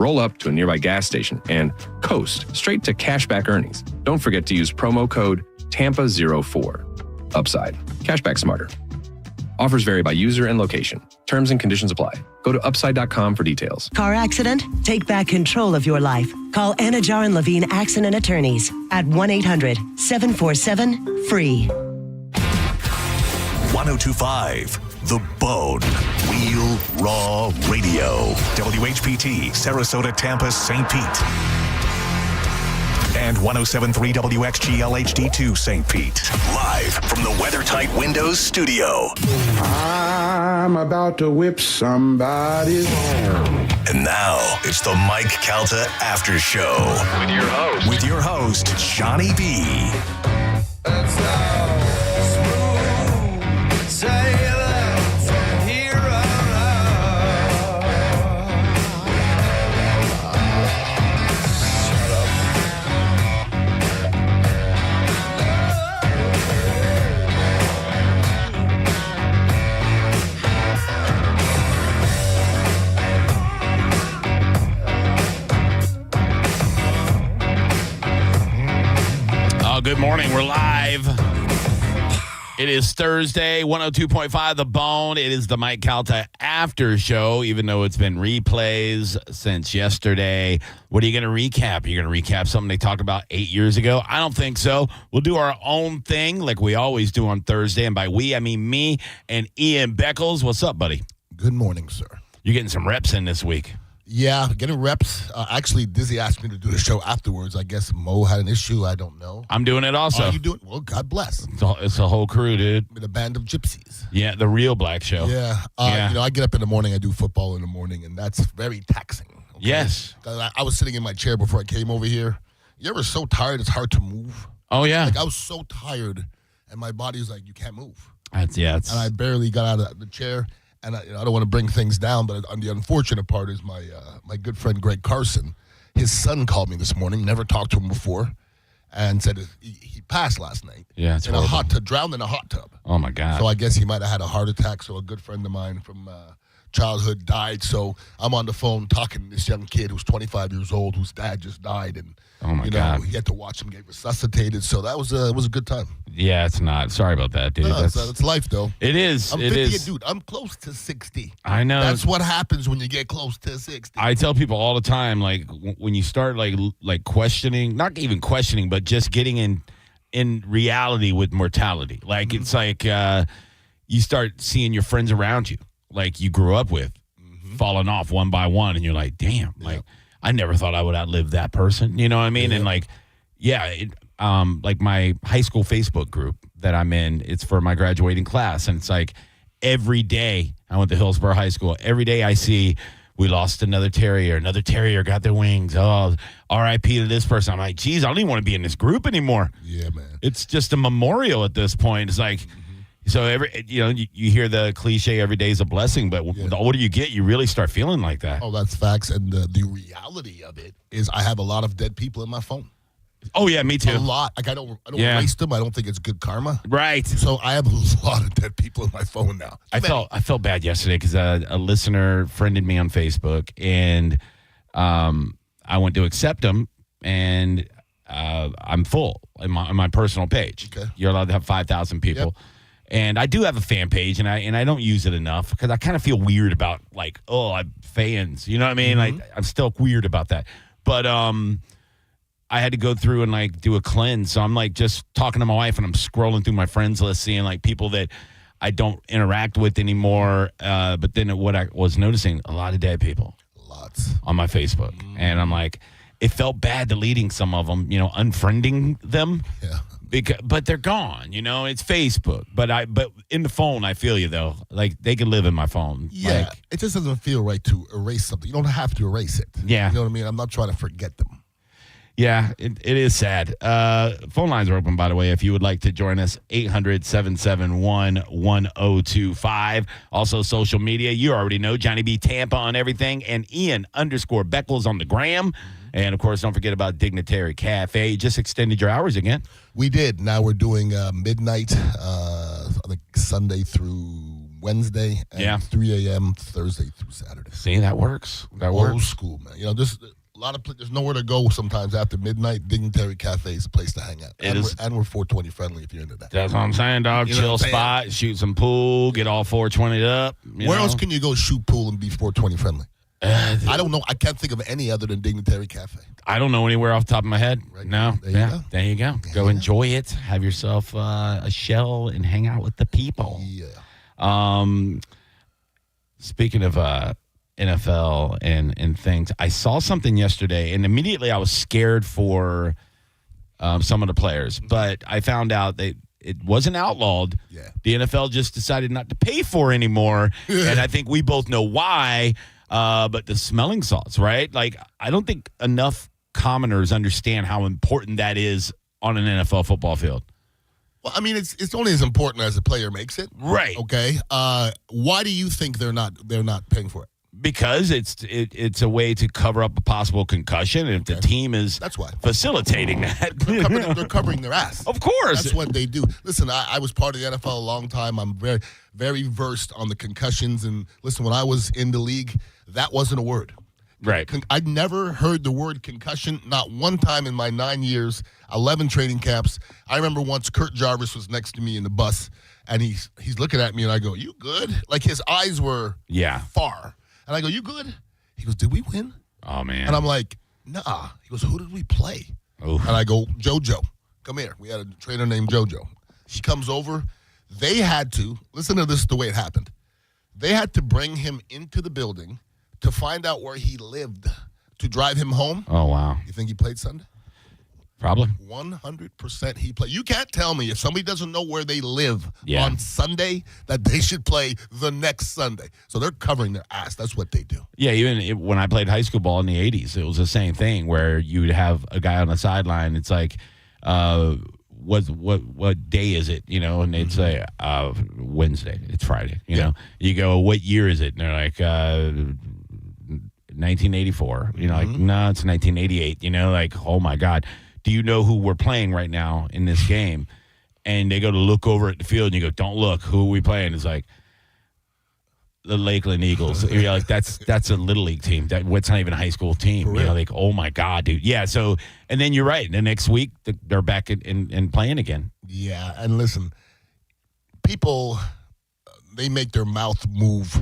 roll up to a nearby gas station, and coast straight to cashback earnings. Don't forget to use promo code TAMPA04. Upside. Cashback smarter. Offers vary by user and location. Terms and conditions apply. Go to upside.com for details. Car accident? Take back control of your life. Call Anajar and Levine Accident Attorneys at 1-800-747-FREE. 1025 The Bone. Real Raw Radio. WHPT, Sarasota, Tampa, St. Pete. And 107.3 WXGL HD2 St. Pete. Live from the WeatherTight Windows studio. I'm about to whip somebody's. And now it's the Mike Calta Aftershow. With your host, Johnny B. That's how smooth sailing from here on out. Shut up. Good morning. We're live. It is Thursday, 102.5 The Bone. It is the Mike Calta After Show, even though it's been replays since yesterday. What are you going to recap? Are you going to recap something they talked about 8 years ago? I don't think so. We'll do our own thing like we always do on Thursday. And by we, I mean me and Ian Beckles. What's up, buddy? Good morning, sir. You're getting some reps in this week. Yeah, getting reps. Actually, Dizzy asked me to do the show afterwards. I guess Mo had an issue. I don't know. I'm doing it also. Oh, you doing? Well, God bless. It's a whole crew, dude. With a band of gypsies. Yeah, the real black show. Yeah. You know, I get up in the morning. I do football in the morning, and that's very taxing. Okay? Yes. I was sitting in my chair before I came over here. You ever so tired it's hard to move? Oh, yeah. Like, I was so tired, and my body was like, you can't move. And I barely got out of the chair. And I don't want to bring things down, but the unfortunate part is my good friend Greg Carson. His son called me this morning, never talked to him before, and said he passed last night. Yeah, it's in horrible. a hot tub, drowned in a hot tub. Oh, my God. So I guess he might have had a heart attack. So a good friend of mine from childhood died. So I'm on the phone talking to this young kid who's 25 years old, whose dad just died, and oh my God, he had to watch him get resuscitated. So that was a good time. Yeah, it's not. Sorry about that, dude. No, it's life, though. It is. I'm it 50, is. dude. I'm close to 60. I know. That's what happens when you get close to 60. I tell people all the time, like when you start like questioning, not even questioning, but just getting in reality with mortality. Like it's like you start seeing your friends around you, like you grew up with, falling off one by one, and you're like, damn, like I never thought I would outlive that person. You know what I mean? And like, like my high school Facebook group that I'm in, it's for my graduating class. And it's like every day I went to Hillsborough High School. Every day I see we lost another terrier. Another terrier got their wings. Oh, R.I.P. to this person. I'm like, geez, I don't even want to be in this group anymore. Yeah, man. It's just a memorial at this point. It's like, so you hear the cliche, every day is a blessing, but the older you get, you really start feeling like that. Oh, that's facts. And the reality of it is I have a lot of dead people in my phone. Oh, yeah, me too. A lot. Like, I don't erase them. I don't think it's good karma. Right. So I have a lot of dead people in my phone now. I felt bad yesterday because a listener friended me on Facebook, and I went to accept them, and I'm full on my personal page. Okay. You're allowed to have 5,000 people. Yep. And I do have a fan page, and I don't use it enough because I kind of feel weird about, like, I have fans. You know what I mean? Like, I'm still weird about that. But I had to go through and, like, do a cleanse. So I'm, like, just talking to my wife, and I'm scrolling through my friends list, seeing, like, people that I don't interact with anymore. But then what I was noticing, a lot of dead people. Lots. On my Facebook. And I'm like, it felt bad deleting some of them, unfriending them. Yeah. But they're gone, it's Facebook. But in the phone, I feel you, though. Like, they can live in my phone. Yeah, like, it just doesn't feel right to erase something. You don't have to erase it. Yeah. You know what I mean? I'm not trying to forget them. Yeah, it is sad. Phone lines are open, by the way, if you would like to join us, 800-771-1025. Also, social media, you already know, Johnny B. Tampa on everything, and Ian_Beckles on the gram. And, of course, don't forget about Dignitary Cafe. You just extended your hours again. We did. Now we're doing midnight, like Sunday through Wednesday and 3 a.m. Thursday through Saturday. See, that works. That Old works. school, man. You know, there's nowhere to go sometimes after midnight. Dignitary Cafe is a place to hang out. It is. We're 420 friendly if you're into that. That's what I'm saying, dog. You know Chill what I'm saying? spot, shoot some pool, get all 420 up. Where else can you go shoot pool and be 420 friendly? I don't know. I can't think of any other than Dignitary Cafe. I don't know anywhere off the top of my head. Right. No. There you go. There you go. Go enjoy it. Have yourself a shell and hang out with the people. Yeah. Speaking of NFL and things, I saw something yesterday, and immediately I was scared for some of the players. But I found out that it wasn't outlawed. Yeah. The NFL just decided not to pay for it anymore, and I think we both know why. But the smelling salts, right? Like, I don't think enough commoners understand how important that is on an NFL football field. Well, I mean, it's only as important as the player makes it. Right. Okay. Why do you think they're not paying for it? Because it's a way to cover up a possible concussion, and if the team is That's why. facilitating that. They're covering their ass. Of course. That's what they do. Listen, I was part of the NFL a long time. I'm very, very versed on the concussions. And listen, when I was in the league, that wasn't a word. Right. I'd never heard the word concussion, not one time in my 9 years, 11 training camps. I remember once Kurt Jarvis was next to me in the bus, and he's looking at me, and I go, "You good?" Like, his eyes were far. And I go, "You good?" He goes, "Did we win?" Oh, man. And I'm like, "Nah." He goes, "Who did we play?" Oof. And I go, "JoJo, come here." We had a trainer named JoJo. She comes over. They had to, listen to this, the way it happened. They had to bring him into the building to find out where he lived to drive him home. Oh, wow. You think he played Sunday? Probably. 100% he played. You can't tell me if somebody doesn't know where they live Yeah. on Sunday that they should play the next Sunday. So they're covering their ass. That's what they do. Yeah, when I played high school ball in the 80s, it was the same thing where you would have a guy on the sideline. It's like, what day is it? You know, and they'd say, Wednesday. It's Friday. You know, you go, what year is it? And they're like, 1984. You know, like, no, it's 1988. You know, like, oh my God. Do you know who we're playing right now in this game? And they go to look over at the field, and you go, don't look. Who are we playing? It's like the Lakeland Eagles. You're like, that's a little league team. That's not even a high school team. You know, like, oh my God, dude. Yeah. So, and then you're right. The next week they're back in playing again. Yeah, and listen, people, they make their mouth move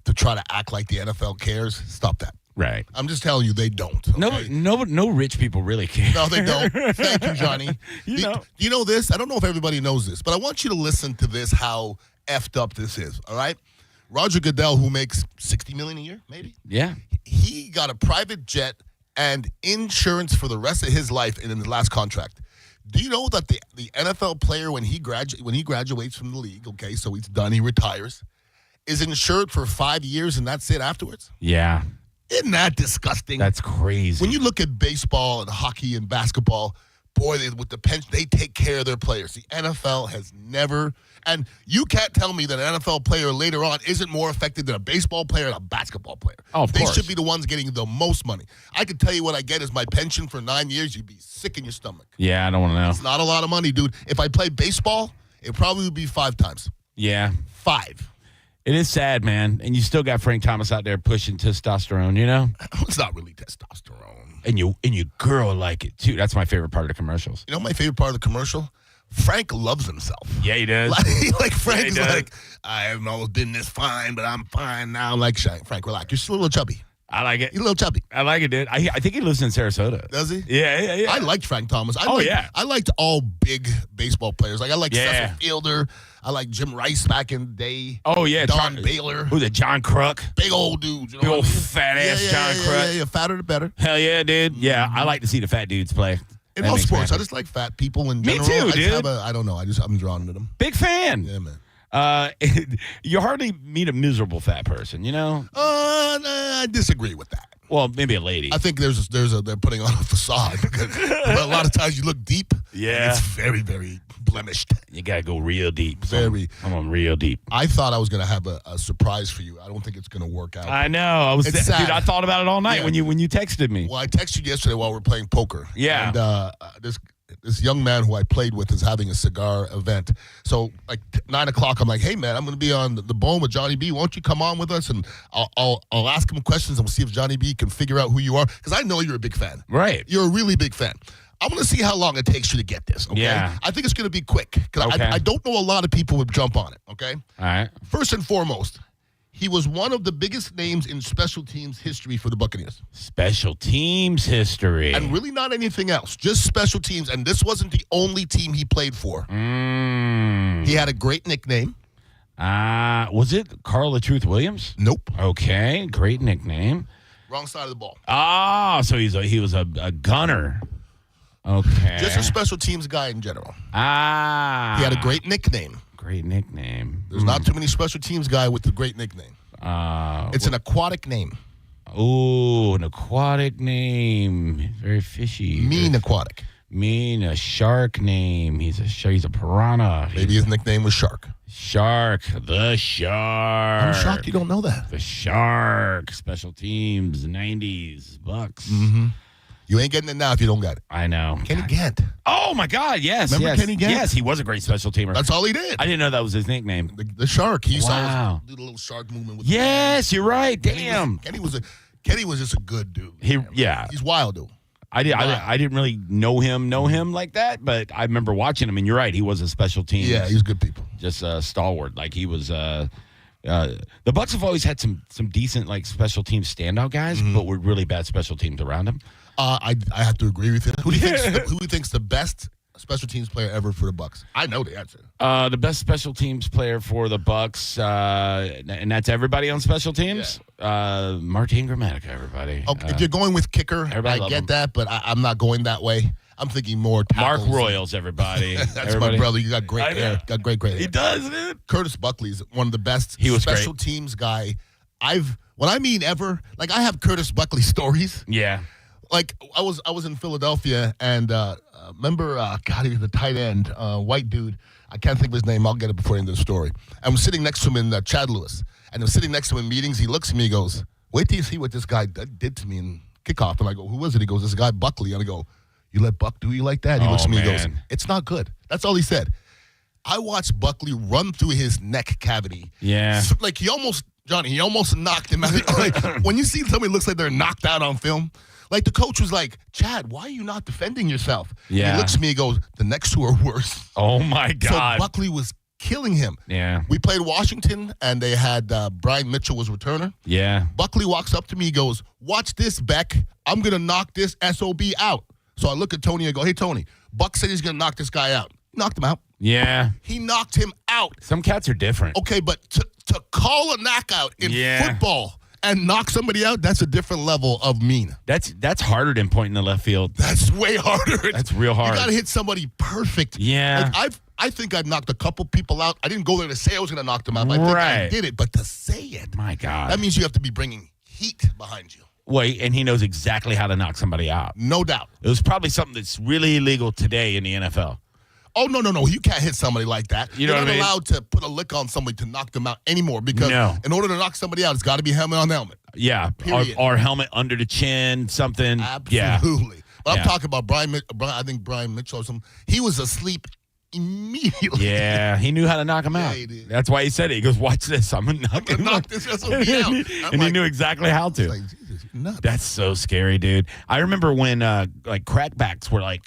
to try to act like the NFL cares. Stop that. Right. I'm just telling you, they don't. Okay? No rich people really care. No, they don't. Thank you, Johnny. Do you know this? I don't know if everybody knows this, but I want you to listen to this, how effed up this is, all right? Roger Goodell, who makes $60 million a year, maybe? Yeah. He got a private jet and insurance for the rest of his life in his last contract. Do you know that the NFL player, when he graduates from the league, okay, so he's done, he retires, is insured for 5 years and that's it afterwards? Yeah. Isn't that disgusting? That's crazy. When you look at baseball and hockey and basketball, boy, with the pension, they take care of their players. The NFL has never, and you can't tell me that an NFL player later on isn't more affected than a baseball player and a basketball player. Oh, of course. They should be the ones getting the most money. I could tell you what I get as my pension for 9 years. You'd be sick in your stomach. Yeah, I don't want to know. It's not a lot of money, dude. If I played baseball, it probably would be 5 times. Yeah. 5. It is sad, man. And you still got Frank Thomas out there pushing testosterone, you know? It's not really testosterone. And your girl like it, too. That's my favorite part of the commercials. You know my favorite part of the commercial? Frank loves himself. Yeah, he does. Like Frank's Yeah, he does. like, I haven't always been this fine, but I'm fine now. Like, Frank, relax. You're still a little chubby. I like it. You're a little chubby. I like it, dude. I think he lives in Sarasota. Does he? Yeah. I liked Frank Thomas. Yeah. I liked all big baseball players. Like, I liked Yeah. Cecil Fielder. I liked Jim Rice back in the day. Oh, yeah. Don Baylor. Who's it? John Kruk. Big old dudes. You know Big what old I mean? fat-ass John Kruk. Yeah, fatter the better. Hell yeah, dude. Yeah, I like to see the fat dudes play. In That all makes me sports, I happy. just like fat people in Me general. too, dude. I don't know. I'm drawn to them. Big fan. Yeah, man. You hardly meet a miserable fat person, you know? Nah, I disagree with that. Well, maybe a lady. I think they're putting on a facade. But a lot of times you look deep. Yeah. It's very, very blemished. You got to go real deep. Very. I'm on real deep. I thought I was going to have a surprise for you. I don't think it's going to work out. I know. It's sad. Dude, I thought about it all night Yeah. when you texted me. Well, I texted you yesterday while we were playing poker. Yeah. And this young man who I played with is having a cigar event. So like 9 o'clock, I'm like, hey man, I'm going to be on the bone with Johnny B. Won't you come on with us? And I'll ask him questions and we'll see if Johnny B can figure out who you are. Because I know you're a big fan. Right. You're a really big fan. I want to see how long it takes you to get this, okay? Yeah. I think it's going to be quick. Because Okay. I don't know a lot of people would jump on it, okay? All right. First and foremost, he was one of the biggest names in special teams history for the Buccaneers. Special teams history. And really not anything else, just special teams. And this wasn't the only team he played for. He had a great nickname. Was it Carl the Truth Williams? Nope. Okay, great nickname. Wrong side of the ball. So he was a gunner. Okay. Just a special teams guy in general. He He had a great nickname. great nickname. There's not too many special teams guy with a great nickname. It's an aquatic name. An aquatic name. Very fishy. Mean aquatic. Mean, a shark name. He's a piranha. Maybe his nickname was Shark. Shark. The Shark. I'm shocked you don't know that. The Shark. Special teams, 90s, Bucks. You ain't getting it now if you don't got it. I know. Kenny Gant. Oh, my God, yes. Remember yes. Kenny Gant? Yes, he was a great special teamer. That's all he did. I didn't know that was his nickname. The Shark. He used Wow. to do the little shark movement with Yes, you're right. Kenny Damn. Kenny was just a good dude. Yeah. He's wild, dude. I didn't really know him like that, but I remember watching him, and you're right. He was a special team. Yeah, he's good people. Just a stalwart. Like he was. The Bucks have always had some decent like special team standout guys, but were really bad special teams around them. I have to agree with you. Who do you think's the best special teams player ever for the Bucks? I know the answer. The best special teams player for the Bucks, and that's everybody on special teams. Martin Gramatica, everybody. Okay, if you're going with kicker, everybody I love get him. that, but I'm not going that way. I'm thinking more Mark tackles. Royals, everybody. That's my brother. You got great I know. hair. Got great hair. He does, dude. Curtis Buckley's one of the best He was special great. teams guy when I mean ever, like I have Curtis Buckley stories. Yeah. Like I was in Philadelphia and remember God, he was the tight end, white dude. I can't think of his name. I'll get it before the end of the story. I'm sitting next to him in Chad Lewis, and I'm sitting next to him in meetings. He looks at me, he goes, "Wait till you see what this guy did to me in kickoff." And I go, "Who was it?" He goes, "This guy Buckley." And I go, "You let Buck do you like that?" He looks at me, and goes, man. "It's not good." That's all he said. I watched Buckley run through his neck cavity. Yeah. Like he almost knocked him out. Like, when you see somebody looks like they're knocked out on film, like the coach was like, "Chad, why are you not defending yourself?" Yeah. And he looks at me and goes, "The next two are worse." Oh my God. So Buckley was killing him. Yeah. We played Washington, and they had Brian Mitchell was returner. Yeah. Buckley walks up to me, he goes, "Watch this, Beck. I'm going to knock this SOB out." So I look at Tony and go, "Hey, Tony, Buck said he's going to knock this guy out." Knocked him out. Yeah. He knocked him out. Some cats are different. Okay, but to call a knockout in football and knock somebody out, that's a different level of mean. That's harder than pointing the left field. That's way harder. That's real hard. You got to hit somebody perfect. Yeah. Like I think I've knocked a couple people out. I didn't go there to say I was going to knock them out. I think I Right. did it, but to say it, My God. that means you have to be bringing heat behind you. Wait, and he knows exactly how to knock somebody out. No doubt. It was probably something that's really illegal today in the NFL. Oh, no. You can't hit somebody like that. You know You're what not I mean? allowed to put a lick on somebody to knock them out anymore because No. in order to knock somebody out, it's got to be helmet on helmet. Yeah. Period. Or helmet under the chin, something. Yeah. Absolutely. But Yeah. I'm talking about Brian, I think Brian Mitchell or something. He was asleep immediately. Yeah, he knew how to knock him Yeah, out. he did. That's why he said it. He goes, "Watch this. I'm gonna knock him knock out." this SOB out. and I'm he like- knew exactly how to. Like, Jesus, you're nuts. That's so scary, dude. I remember when like crackbacks were like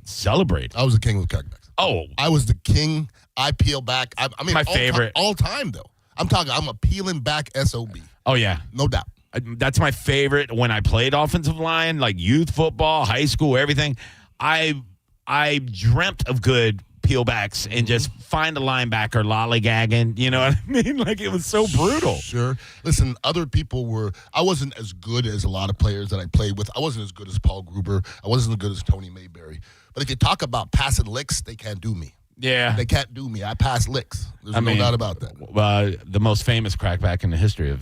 celebrated. I was the king of crackbacks. Oh, I was the king. I peel back. I mean, My all favorite. all time, though. I'm a peeling back SOB. oh yeah. No doubt. That's my favorite. When I played offensive line, like youth football, high school, everything, I dreamt of good peelbacks and just find a linebacker lollygagging. You know what I mean? Like it was so brutal. Sure. Listen, other people I wasn't as good as a lot of players that I played with. I wasn't as good as Paul Gruber. I wasn't as good as Tony Mayberry. But if you talk about passing licks, they can't do me. Yeah. They can't do me. I pass licks. There's no doubt about that. The most famous crackback in the history of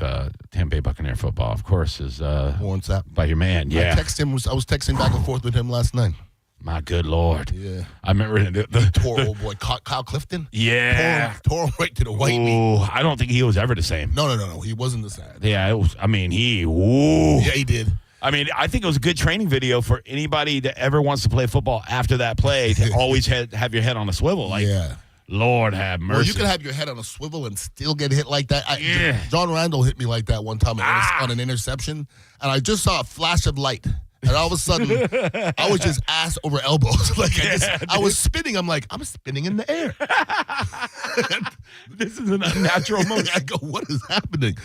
Tampa Bay Buccaneer football, of course, is Warren Sapp. by your man. Yeah. I was texting back and forth with him last night. My good Lord. Yeah. I remember the Tore old boy Kyle Clifton. Yeah. Tore him right to the white meat. Ooh, I don't think he was ever the same. No. He wasn't the same. Yeah, it was. I mean, ooh. Yeah, he did. I mean, I think it was a good training video for anybody that ever wants to play football after that play to always have your head on a swivel. Like, Yeah. Lord have mercy. Well, you can have your head on a swivel and still get hit like that. Yeah. John Randall hit me like that one time on an interception, and I just saw a flash of light. And all of a sudden, I was just ass over elbows. Like I was spinning. I'm like, I'm spinning in the air. This is an unnatural motion. I go, what is happening?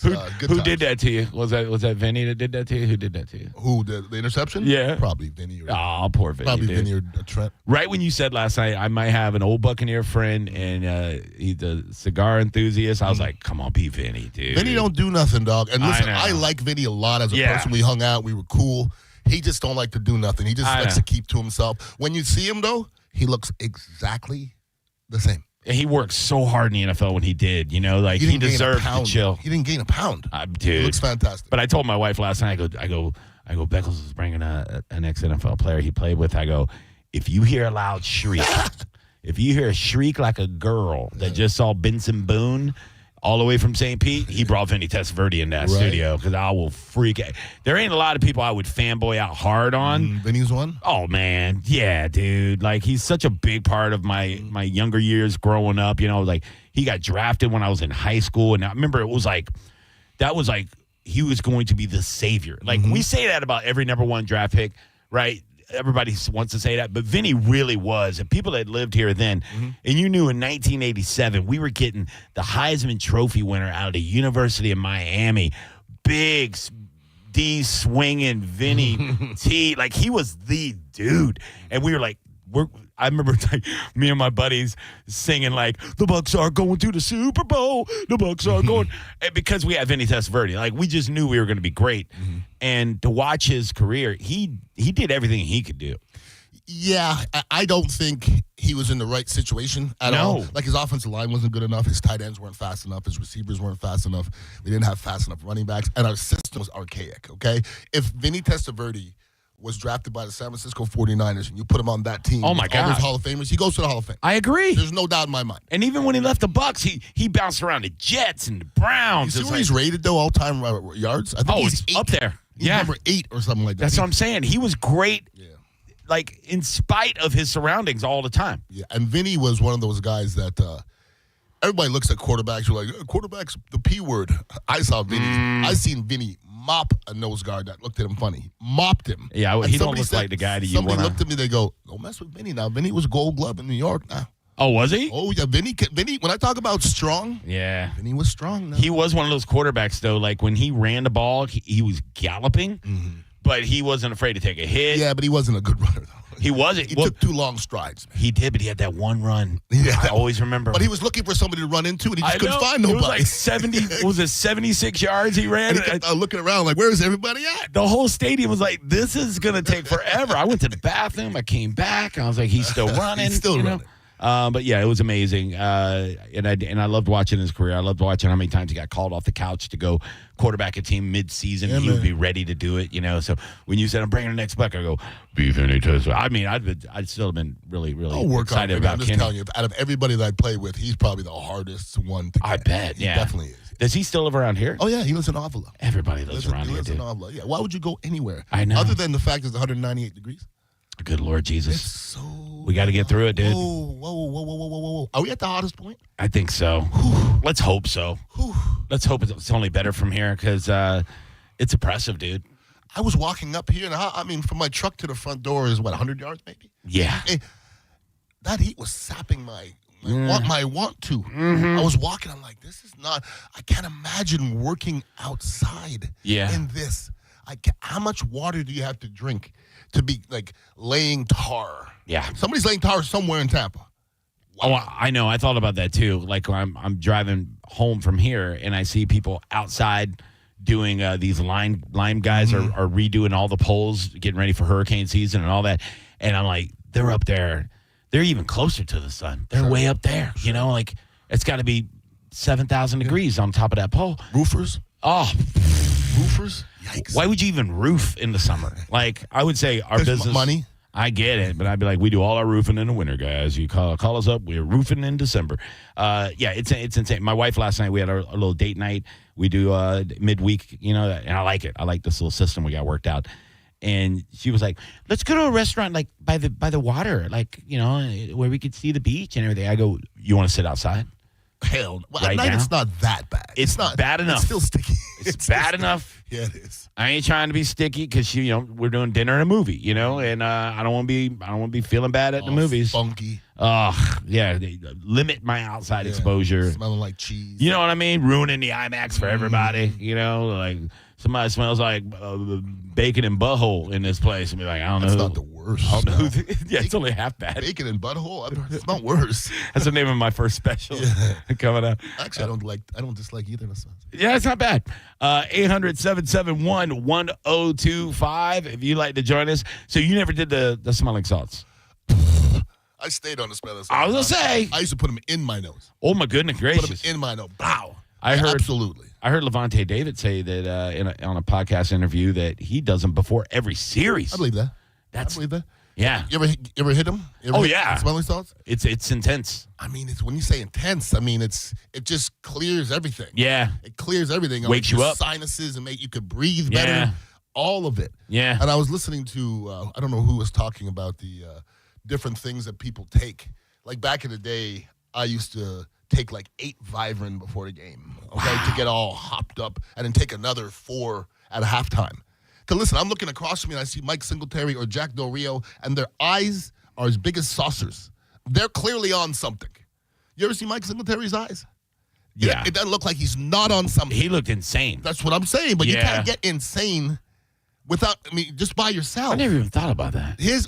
Who did that to you? Was that Vinny that did that to you? Who did that to you? Who, the interception? Yeah. Probably Vinny. Oh, poor Vinny. Probably dude. Vinny or Trent. Right when you said last night, I might have an old Buccaneer friend and he's a cigar enthusiast. I was like, come on, be Vinny, dude. Vinny don't do nothing, dog. And listen, I I know. like Vinny a lot as a person. We hung out. We were cool. He just don't like to do nothing. He just likes to keep to himself. When you see him, though, he looks exactly the same. And he worked so hard in the NFL when he did. You know, like he deserved to chill. He didn't gain a pound. Dude, He looks fantastic. But I told my wife last night, I go, Beckles is bringing an ex-NFL player he played with. I go, if you hear a loud shriek, if you hear a shriek like a girl that just saw Benson Boone all the way from St. Pete, he brought Vinny Testaverde in that studio because I will freak out. There ain't a lot of people I would fanboy out hard on. Vinny's one? Oh, man. Yeah, dude. Like, he's such a big part of my younger years growing up. You know, like, he got drafted when I was in high school. And I remember it was like, he was going to be the savior. Like, we say that about every number one draft pick, right? Everybody wants to say that, but Vinny really was. And people that lived here then, and you knew in 1987, we were getting the Heisman Trophy winner out of the University of Miami. Big D swinging Vinny T. Like, he was the dude. And we were like, I remember me and my buddies singing like, the Bucks are going to the Super Bowl. The Bucks are going. And because we had Vinny Testaverde. Like, we just knew we were going to be great. And to watch his career, he did everything he could do. Yeah, I don't think he was in the right situation at all. Like, his offensive line wasn't good enough. His tight ends weren't fast enough. His receivers weren't fast enough. We didn't have fast enough running backs. And our system was archaic, okay? If Vinny Testaverde was drafted by the San Francisco 49ers and you put him on that team, oh my God, all those Hall of Famers, he goes to the Hall of Fame. I agree. There's no doubt in my mind. And even when he left the Bucks, he bounced around the Jets and the Browns. You see where he's rated, though, all-time yards? I think he's it's up there. He's number 8 or something like that. That's what I'm saying. He was great, like, in spite of his surroundings all the time. Yeah, and Vinny was one of those guys that everybody looks at quarterbacks. You're like, quarterback's the P word. I saw Vinny. I seen Vinny mop a nose guard that looked at him funny. Mopped him. Yeah, And he don't somebody look like the guy that you want to. Somebody looked at me, they go, don't mess with Vinny now. Vinny was Gold Glove in New York now. Oh, was he? Oh, yeah, Vinny, when I talk about strong, yeah, Vinny was strong now. He was one of those quarterbacks, though, like when he ran the ball, he was galloping, but he wasn't afraid to take a hit. Yeah, but he wasn't a good runner, though. He wasn't. He took 2 long strides, man. He did, but he had that one run. Yeah. I always remember. But he was looking for somebody to run into, and he just couldn't find It nobody. was like 70, was it 76 yards he ran? And he kept looking around like, where's everybody at? The whole stadium was like, this is going to take forever. I went to the bathroom. I came back. I was like, he's still running. He's still running. But yeah, it was amazing. And I loved watching his career. I loved watching how many times he got called off the couch to go quarterback a team mid-season. Yeah, he man. would be ready to do it, you know. So when you said, I'm bringing the next buck, I go, be Vinny Testaverde. I mean, I'd still have been really, really I'll work on excited it. about I'm just Kenny. telling you, out of everybody that I play with, he's probably the hardest one to get. I bet, He yeah. definitely is. Does he still live around here? Oh, yeah, he lives in Avila. Everybody lives around He here, lives in dude. Avila. Yeah, why would you go anywhere? I know. Other than the fact it's 198 degrees. Good Lord Jesus. It's so... We got to get through it, dude. Whoa. Are we at the hottest point? I think so. Let's hope so. Let's hope it's only better from here because it's oppressive, dude. I was walking up here, and I mean, from my truck to the front door is, 100 yards maybe? Yeah. Hey, that heat was sapping my want to. I was walking, I'm like, this is not, I can't imagine working outside in this. How much water do you have to drink to be, like, laying tar? Yeah. Somebody's laying tar somewhere in Tampa. Wow. Oh, I know. I thought about that too. Like I'm driving home from here and I see people outside doing these line guys are redoing all the poles, getting ready for hurricane season and all that. And I'm like, they're up there. They're even closer to the sun. They're way up there. You know, like it's got to be 7,000 degrees on top of that pole. Roofers? Oh, Roofers? Yikes. why would you even roof in the summer? Like I would say our There's business money. I get it, but I'd be like, we do all our roofing in the winter, guys. You call us up. We're roofing in December. Yeah, it's insane. My wife last night, we had our little date night. We do midweek, and I like it. I like this little system we got worked out. And she was like, let's go to a restaurant like by the water, like, where we could see the beach and everything. I go, you want to sit outside? Hell, well, Right at night now? it's not that bad. It's not bad enough. It's still sticky. It's bad enough. Yeah, it is. I ain't trying to be sticky because we're doing dinner and a movie, and I don't want to be feeling bad at the movies. Funky. Oh yeah, they limit my outside exposure. Smelling like cheese. You know what I mean? Ruining the IMAX for everybody. Like somebody smells like bacon and butthole in this place, and be like, I don't know. That's who- not the worst. I don't know. smell. Yeah, it's only half bad. Bacon and butthole. It's not worse. That's the name of my first special coming up. Actually, I don't dislike either of the smells. Yeah, it's not bad. 800-771-1025 if you'd like to join us. So you never did the smelling salts. I stayed on the smelling salts. I was going to say. I used to put them in my nose. Oh, my goodness Put them gracious. in my nose. Wow. I heard Absolutely. I heard Levante David say that on a podcast interview that he does them before every series. I believe that. I That's believe that. yeah. You ever hit them? Yeah. Smelling salts? It's intense. I mean, it's when you say intense. I mean, it just clears everything. Yeah. It clears everything. Wakes you your up. Sinuses and you could breathe better. Yeah. All of it. Yeah. And I was listening to I don't know who was talking about the different things that people take. Like back in the day, I used to take like 8 Vivarin before the game, okay, to get all hopped up, and then take another 4 at halftime. Because listen, I'm looking across from me and I see Mike Singletary or Jack Del Rio, and their eyes are as big as saucers. They're clearly on something. You ever see Mike Singletary's eyes? Yeah. It doesn't look like he's not on something. He looked insane. That's what I'm saying, but you Yeah. can't get insane without, just by yourself. I never even thought about that. You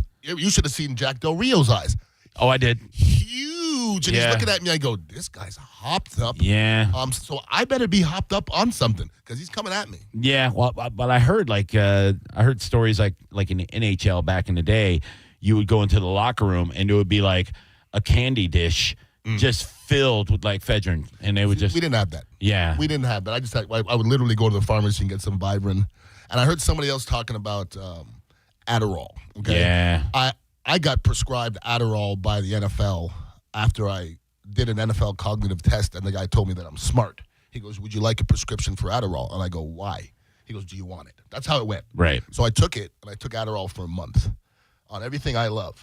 should have seen Jack Del Rio's eyes. Oh, I did. Huge. And Yeah. he's looking at me. I go, this guy's hopped up. Yeah. So I better be hopped up on something because he's coming at me. Yeah, well, but I heard stories like in the NHL back in the day, you would go into the locker room and it would be like a candy dish just filled with like ephedrine, and they would just We didn't have that. yeah. We didn't have that. I would literally go to the pharmacy and get some Vivarin. And I heard somebody else talking about Adderall. Okay. Yeah. I got prescribed Adderall by the NFL after I did an NFL cognitive test, and the guy told me that I'm smart. He goes, would you like a prescription for Adderall? And I go, why? He goes, do you want it? That's how it went. Right. So I took it, and I took Adderall for a month on everything I love.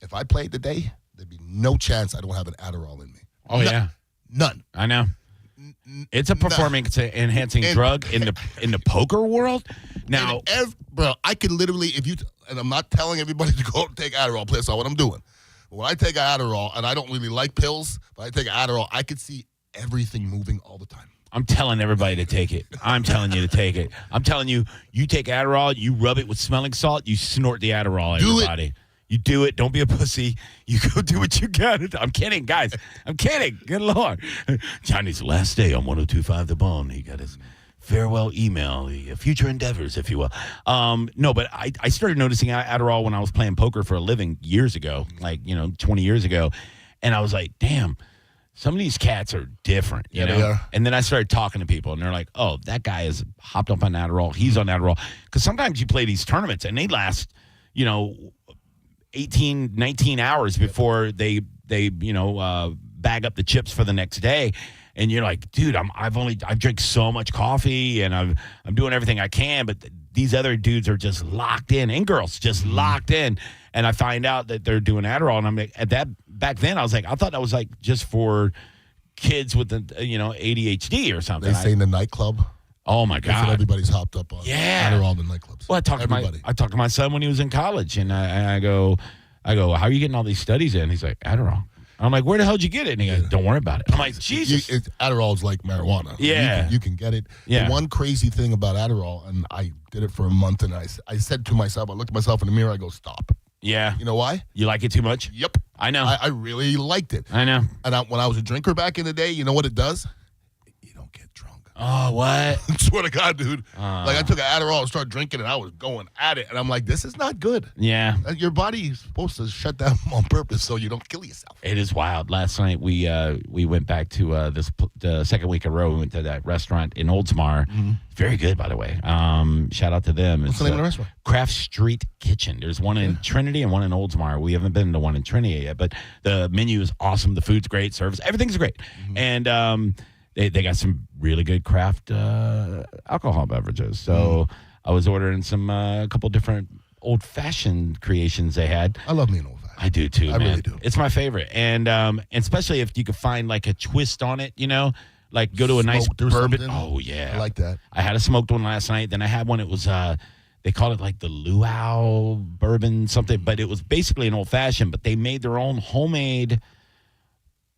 If I played today, there'd be no chance I don't have an Adderall in me. Oh yeah. None. I know. It's a performance enhancing drug in the poker world. Now, Bro, I could literally, and I'm not telling everybody to go take Adderall, please, that's not what I'm doing. But when I take Adderall, and I don't really like pills, but I take Adderall, I could see everything moving all the time. I'm telling everybody to take it. I'm telling you to take it. I'm telling you, you take Adderall, you rub it with smelling salt, you snort the Adderall, Do it. everybody. You do it. Don't be a pussy. You go do what you got to do. I'm kidding, guys. I'm kidding. Good Lord. Johnny's last day on 102.5 The Bone. He got his farewell email, the future endeavors, if you will. No, but I started noticing Adderall when I was playing poker for a living years ago, 20 years ago. And I was like, damn, some of these cats are different, you know? They are. And then I started talking to people, and they're like, oh, that guy is hopped up on Adderall. He's on Adderall. Because sometimes you play these tournaments, and they last, 18, 19 hours before they bag up the chips for the next day. And you're like, dude, I've drank so much coffee and I'm doing everything I can, but these other dudes are just locked in, and girls just locked in. And I find out that they're doing Adderall, and I'm like, back then I was like, I thought that was like just for kids with the ADHD or something. They say in the nightclub. Oh my That's what God. everybody's hopped up on. Yeah. Adderall in the nightclubs. Well, I talked to my son when he was in college, and I go, how are you getting all these studies in? He's like, Adderall. I'm like, where the hell did you get it? And he goes, don't worry about it. I'm like, Jesus. Adderall's like marijuana. Yeah. You can get it. Yeah. The one crazy thing about Adderall, and I did it for a month, and I said to myself, I looked at myself in the mirror, I go, stop. Yeah. You know why? You like it too much? Yep. I know. I really liked it. I know. And when I was a drinker back in the day, you know what it does? You don't get drunk. Oh, what? I swear to God, dude. Like, I took an Adderall and started drinking, and I was going at it. And I'm like, this is not good. Yeah. Your body is supposed to shut down on purpose so you don't kill yourself. It is wild. Last night we went back to the second week in a row. We went to that restaurant in Oldsmar. Very good, by the way. Shout out to them. What's the name of the restaurant? Craft Street Kitchen. There's one in Trinity and one in Oldsmar. We haven't been to one in Trinity yet, but the menu is awesome. The food's great. Service, everything's great. And they got some really good craft alcohol beverages. So I was ordering a couple different old-fashioned creations they had. I love me an old fashioned. I do too, I man. really do. It's my favorite, and especially if you could find like a twist on it, like go to a nice Smoked or bourbon. something. Oh yeah, I like that. I had a smoked one last night. Then I had one. It was they called it like the luau bourbon something, but it was basically an old fashioned. But they made their own homemade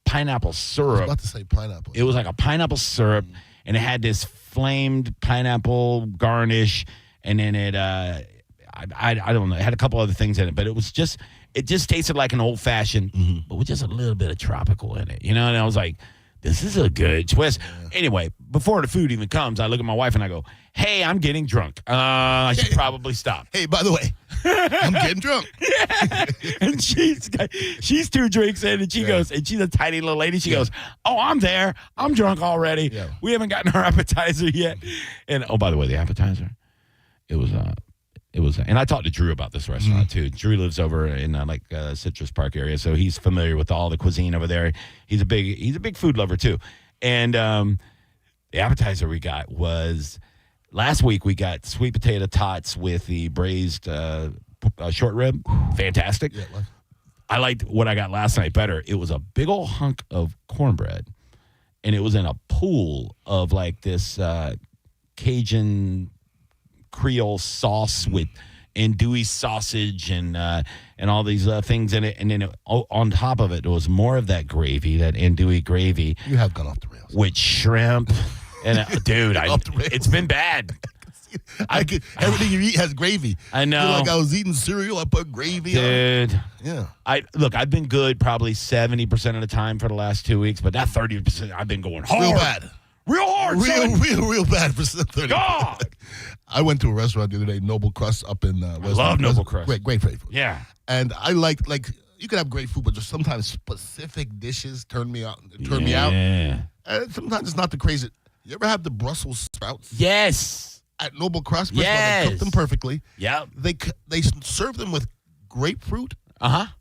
pineapple I was syrup. about to say pineapple. It was like a pineapple syrup, and it had this flamed pineapple garnish, and then it I don't know, it had a couple other things in it, but it just tasted like an old fashioned, but with just a little bit of tropical in it, And I was like, this is a good twist. Anyway, before the food even comes, I look at my wife and I go, hey, I'm getting drunk. I should probably stop. Hey, by the way, I'm getting drunk. And she's 2 drinks in, and she goes, and she's a tiny little lady. She goes, oh, I'm there. I'm drunk already. Yeah. We haven't gotten our appetizer yet. And oh, by the way, the appetizer, it was, and I talked to Drew about this restaurant too. Drew lives over in Citrus Park area, so he's familiar with all the cuisine over there. He's a big food lover too. And the appetizer we got was last week. We got sweet potato tots with the braised short rib. Fantastic. Yeah, I liked what I got last night better. It was a big old hunk of cornbread, and it was in a pool of like this Cajun Creole sauce with andouille sausage and all these things in it, and then on top of it, there was more of that gravy, that andouille gravy. You have gone off the rails with shrimp, and dude, Off the rails. it's been bad. Everything you eat has gravy. I know. I feel like I was eating cereal. I put gravy on. Dude, Yeah. I've been good probably 70% of the time for the last 2 weeks, but that 30% I've been going hard, Real bad. real hard, son. Real bad for 30. God. I went to a restaurant the other day, Noble Crust up in West. love Noble Crust. Great food. Yeah. And I like you can have great food, but just sometimes specific dishes turn me out. Yeah. And sometimes it's not the crazy. You ever have the Brussels sprouts Yes. at Noble Crust? First of all, Yes. they cook them perfectly. Yep. They serve them with grapefruit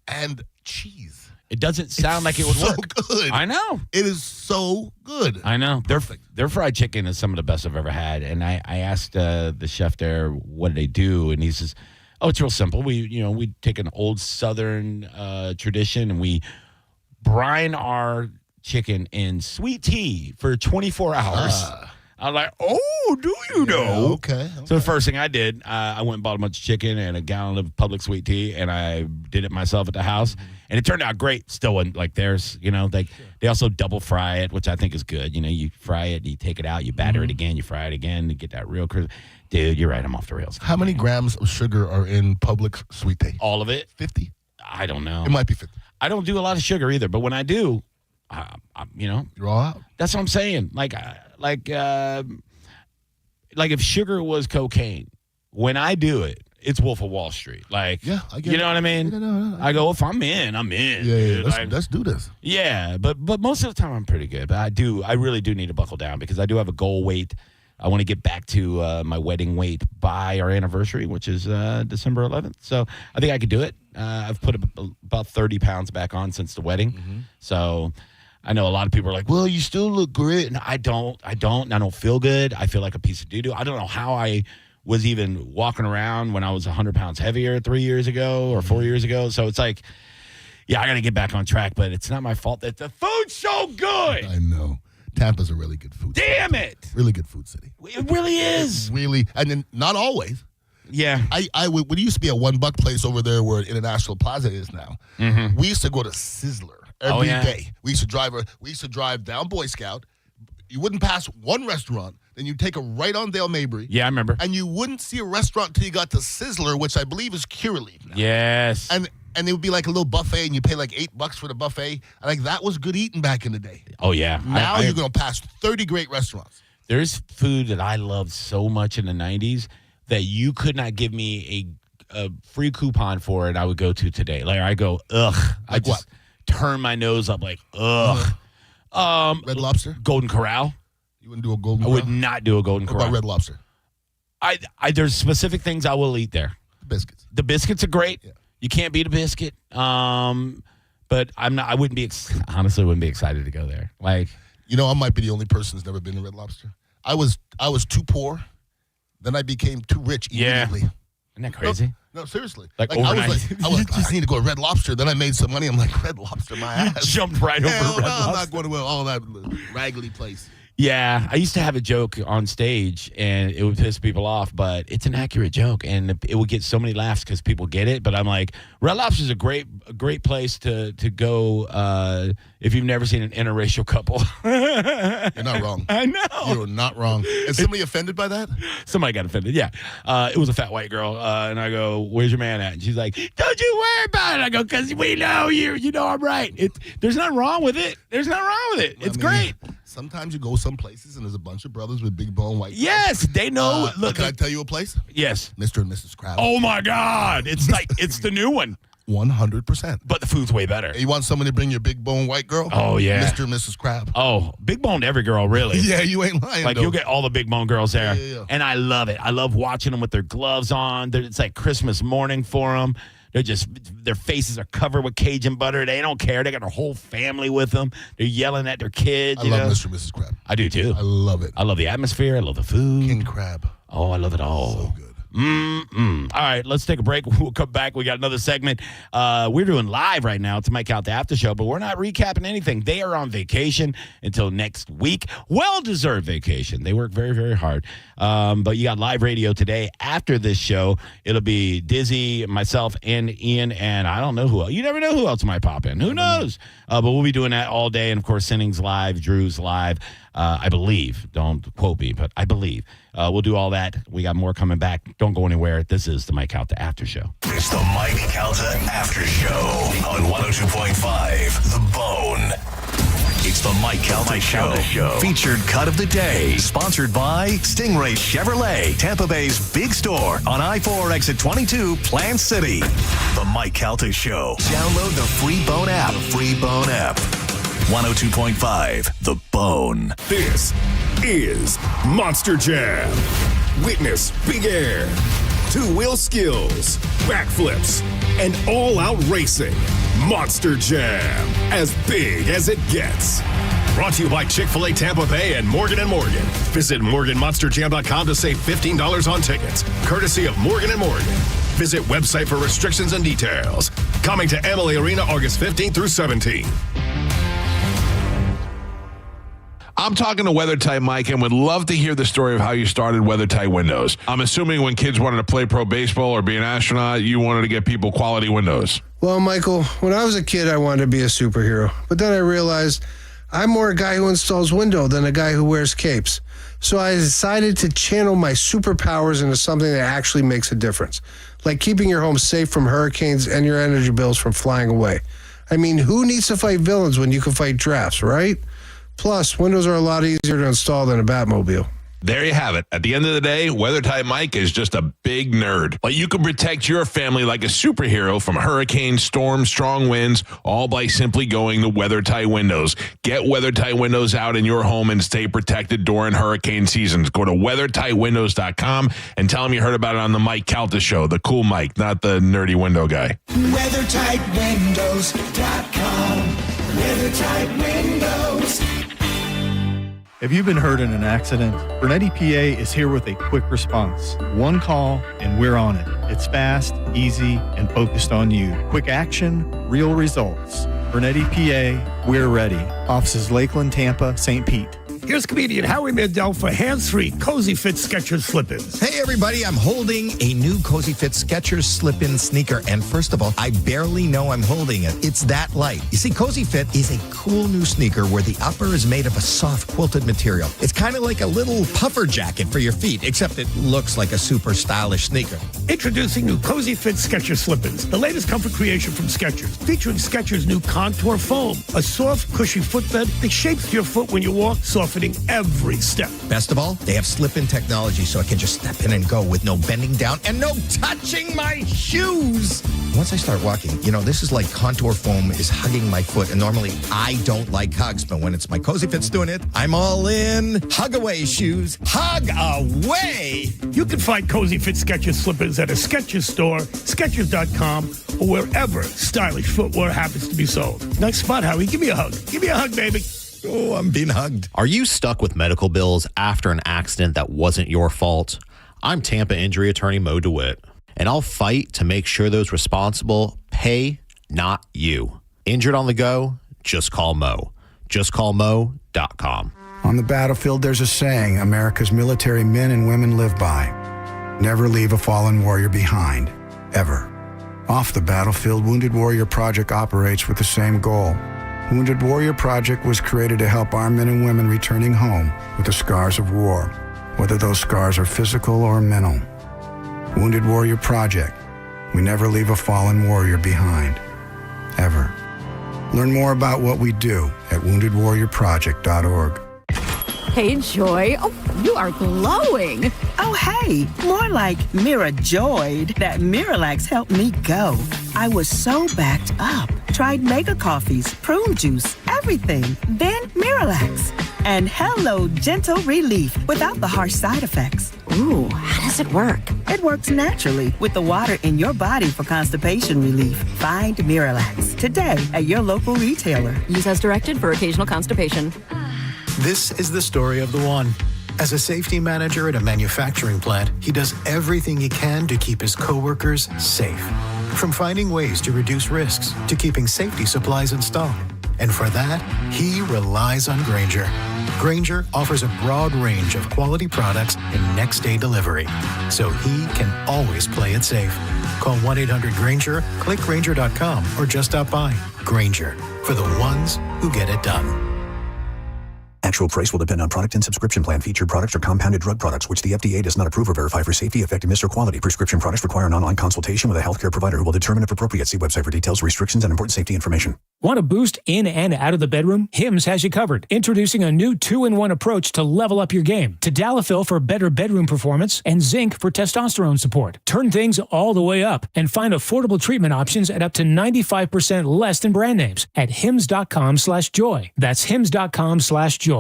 and cheese. It doesn't sound like it would so work. good. I know. It is so good. I know. Their fried chicken is some of the best I've ever had. And I asked the chef there, what do they do? And he says, oh, it's real simple. We take an old Southern tradition, and we brine our chicken in sweet tea for 24 hours. I was like, oh, do you know? Okay. So the first thing I did, I went and bought a bunch of chicken and a gallon of public sweet tea, and I did it myself at the house. And it turned out great. Still wasn't like theirs, They also double fry it, which I think is good. You fry it, you take it out, you batter it again, you fry it again to get that real crisp. Dude, you're right. I'm off the rails. How many grams of sugar are in public sweet tea? All of it? 50. I don't know. It might be 50. I don't do a lot of sugar either, but when I do, You're all out. that's what I'm saying. Like if sugar was cocaine, when I do it, it's Wolf of Wall Street. Like, Yeah, I get you it. know what I mean? No. I go, if I'm in, I'm in. Yeah. dude. Like, Let's do this. yeah, but most of the time I'm pretty good. But I really do need to buckle down because I do have a goal weight. I want to get back to my wedding weight by our anniversary, which is December 11th. So I think I could do it. I've put about 30 pounds back on since the wedding. So I know a lot of people are like, well, you still look great. And I don't feel good. I feel like a piece of doo-doo. I don't know how I was even walking around when I was 100 pounds heavier 3 years ago or 4 years ago. So it's like, yeah, I got to get back on track, but it's not my fault that the food's so good. I know. Tampa's a really good food city. Damn it. Really good food city. It really is. Really. And then not always. Yeah. When it used to be a $1 place over there where International Plaza is now, we used to go to Sizzler every day. We used to drive down Boy Scout. You wouldn't pass one restaurant. Then you'd take a right on Dale Mabry. Yeah, I remember. And you wouldn't see a restaurant until you got to Sizzler, which I believe is Curaleaf now. Yes. And it would be like a little buffet, and you pay like $8 for the buffet. And like that was good eating back in the day. Oh, yeah. Now you're going to pass 30 great restaurants. There's food that I loved so much in the 90s that you could not give me a free coupon for it. I would go to today. Like I go, ugh. I just turn my nose up like, ugh. Red Lobster? Golden Corral. You wouldn't do a Golden I Corral? would not do a Golden What Corral. about Red Lobster? There's specific things I will eat there. Biscuits. The biscuits are great. Yeah. You can't beat a biscuit. But I wouldn't be honestly wouldn't be excited to go there. Like, you know, I might be the only person who's never been to Red Lobster. I was too poor. Then I became too rich immediately. Isn't that crazy? No, seriously. Like I was overnight. I just need to go to Red Lobster. Then I made some money. I'm like, Red Lobster, my ass. Jumped right over Hell Red no, I'm Lobster. not going to all that raggedy place. Yeah, I used to have a joke on stage, and it would piss people off, but it's an accurate joke, and it would get so many laughs because people get it. But I'm like, Red Lobster is a great place to go if you've never seen an interracial couple. You're not wrong. I know. You're not wrong. Is somebody offended by that? Somebody got offended. Yeah, it was a fat white girl, and I go, "Where's your man at?" And she's like, "Don't you worry about it." I go, "Because we know you. You know I'm right. There's nothing wrong with it. There's nothing wrong with it. It's great." Sometimes you go some places and there's a bunch of brothers with big bone white. Yes, they know. Look, can I tell you a place? Yes. Mr. and Mrs. Krabs. Oh my God! It's like it's the new one, 100%. but the food's way better. You want someone to bring your big bone white girl? Oh yeah, Mr. and Mrs. Krabs. Oh, big boned every girl, really. Yeah, you ain't lying. Like though. you'll get all the big bone girls there, Yeah. and I love it. I love watching them with their gloves on. It's like Christmas morning for them. Their faces are covered with Cajun butter. They don't care. They got their whole family with them. They're yelling at their kids. I love Mr. and Mrs. Krabs. I do too. I love it. I love the atmosphere. I love the food. King Crab. Oh, I love it all. So good. All right, let's take a break. We'll come back. We got another segment. We're doing live right now to Mike Calta After Show, but we're not recapping anything. They are on vacation until next week. Well-deserved vacation. They work very, very hard. But you got live radio today. After this show, it'll be Dizzy, myself, and Ian, and I don't know who else. You never know who else might pop in. Who knows? But we'll be doing that all day. And, of course, Sinning's live, Drew's live. I believe. Don't quote me, but I believe. We'll do all that. We got more coming back. Don't go anywhere. This is the Mike Calta After Show. It's the Mike Calta After Show on 102.5 The Bone. It's the Mike Calta Show. Featured cut of the day. Sponsored by Stingray Chevrolet, Tampa Bay's big store on I-4 exit 22, Plant City. The Mike Calta Show. Download the free Bone app. 102.5 The Bone. This is Monster Jam. Witness big air, two-wheel skills, backflips, and all-out racing. Monster Jam, as big as it gets. Brought to you by Chick-fil-A Tampa Bay and Morgan & Morgan. Visit MorganMonsterJam.com to save $15 on tickets, courtesy of Morgan & Morgan. Visit website for restrictions and details. Coming to Emily Arena August 15th through 17th. I'm talking to WeatherTight Mike and would love to hear the story of how you started WeatherTight Windows. I'm assuming when kids wanted to play pro baseball or be an astronaut, you wanted to get people quality windows. Well, Michael, when I was a kid, I wanted to be a superhero. But then I realized I'm more a guy who installs window than a guy who wears capes. So I decided to channel my superpowers into something that actually makes a difference, like keeping your home safe from hurricanes and your energy bills from flying away. I mean, who needs to fight villains when you can fight drafts, right? Plus, windows are a lot easier to install than a Batmobile. There you have it. At the end of the day, WeatherTight Mike is just a big nerd. But you can protect your family like a superhero from hurricanes, storms, strong winds, all by simply going to WeatherTight Windows. Get WeatherTight Windows out in your home and stay protected during hurricane seasons. Go to WeatherTightWindows.com and tell them you heard about it on the Mike Calta Show, the cool Mike, not the nerdy window guy. WeatherTightWindows.com. WeatherTight Windows. Have you been hurt in an accident? Burnett EPA is here with a quick response. One call and we're on it. It's fast, easy, and focused on you. Quick action, real results. Burnett EPA, we're ready. Offices Lakeland, Tampa, St. Pete. Here's comedian Howie Mandel for hands-free Cozy Fit Skechers slip-ins. Hey, everybody. I'm holding a new Cozy Fit Skechers slip-in sneaker. And first of all, I barely know I'm holding it. It's that light. You see, Cozy Fit is a cool new sneaker where the upper is made of a soft quilted material. It's kind of like a little puffer jacket for your feet, except it looks like a super stylish sneaker. Introducing new Cozy Fit Skechers slip-ins, the latest comfort creation from Skechers, featuring Skechers' new Contour Foam, a soft, cushy footbed that shapes your foot when you walk, softens benefiting every step. Best of all, they have slip-in technology so I can just step in and go with no bending down and no touching my shoes. Once I start walking, this is like contour foam is hugging my foot. And normally I don't like hugs, but when it's my Cozy Fits doing it, I'm all in. Hug away, shoes. Hug away. You can find Cozy Fit Skechers slippers at a Skechers store, Skechers.com, or wherever stylish footwear happens to be sold. Nice spot, Howie. Give me a hug. Give me a hug, baby. Oh, I'm being hugged. Are you stuck with medical bills after an accident that wasn't your fault? I'm Tampa injury attorney Mo DeWitt, and I'll fight to make sure those responsible pay, not you. Injured on the go? Just call Mo. JustCallMo.com. On the battlefield, there's a saying America's military men and women live by. Never leave a fallen warrior behind, ever. Off the battlefield, Wounded Warrior Project operates with the same goal. Wounded Warrior Project was created to help our men and women returning home with the scars of war, whether those scars are physical or mental. Wounded Warrior Project. We never leave a fallen warrior behind, ever. Learn more about what we do at woundedwarriorproject.org. Hey, Joy. Oh, you are glowing. Oh, hey, more like Mira Joyed. That Miralax helped me go. I was so backed up. Tried mega coffees, prune juice, everything. Then Miralax. And hello, gentle relief without the harsh side effects. Ooh, how does it work? It works naturally with the water in your body for constipation relief. Find Miralax today at your local retailer. Use as directed for occasional constipation. This is the story of the one. As a safety manager at a manufacturing plant, he does everything he can to keep his coworkers safe. From finding ways to reduce risks to keeping safety supplies in stock. And for that, he relies on Grainger. Grainger offers a broad range of quality products and next-day delivery, so he can always play it safe. Call 1-800-GRAINGER, click Grainger.com, or just stop by. Grainger, for the ones who get it done. Actual price will depend on product and subscription plan. Featured products are compounded drug products, which the FDA does not approve or verify for safety, effectiveness, or quality. Prescription products require an online consultation with a healthcare provider who will determine if appropriate. See website for details, restrictions, and important safety information. Want a boost in and out of the bedroom? Hims has you covered. Introducing a new 2-in-1 approach to level up your game. Tadalafil for better bedroom performance and zinc for testosterone support. Turn things all the way up and find affordable treatment options at up to 95% less than brand names at hims.com/joy. That's hims.com/joy.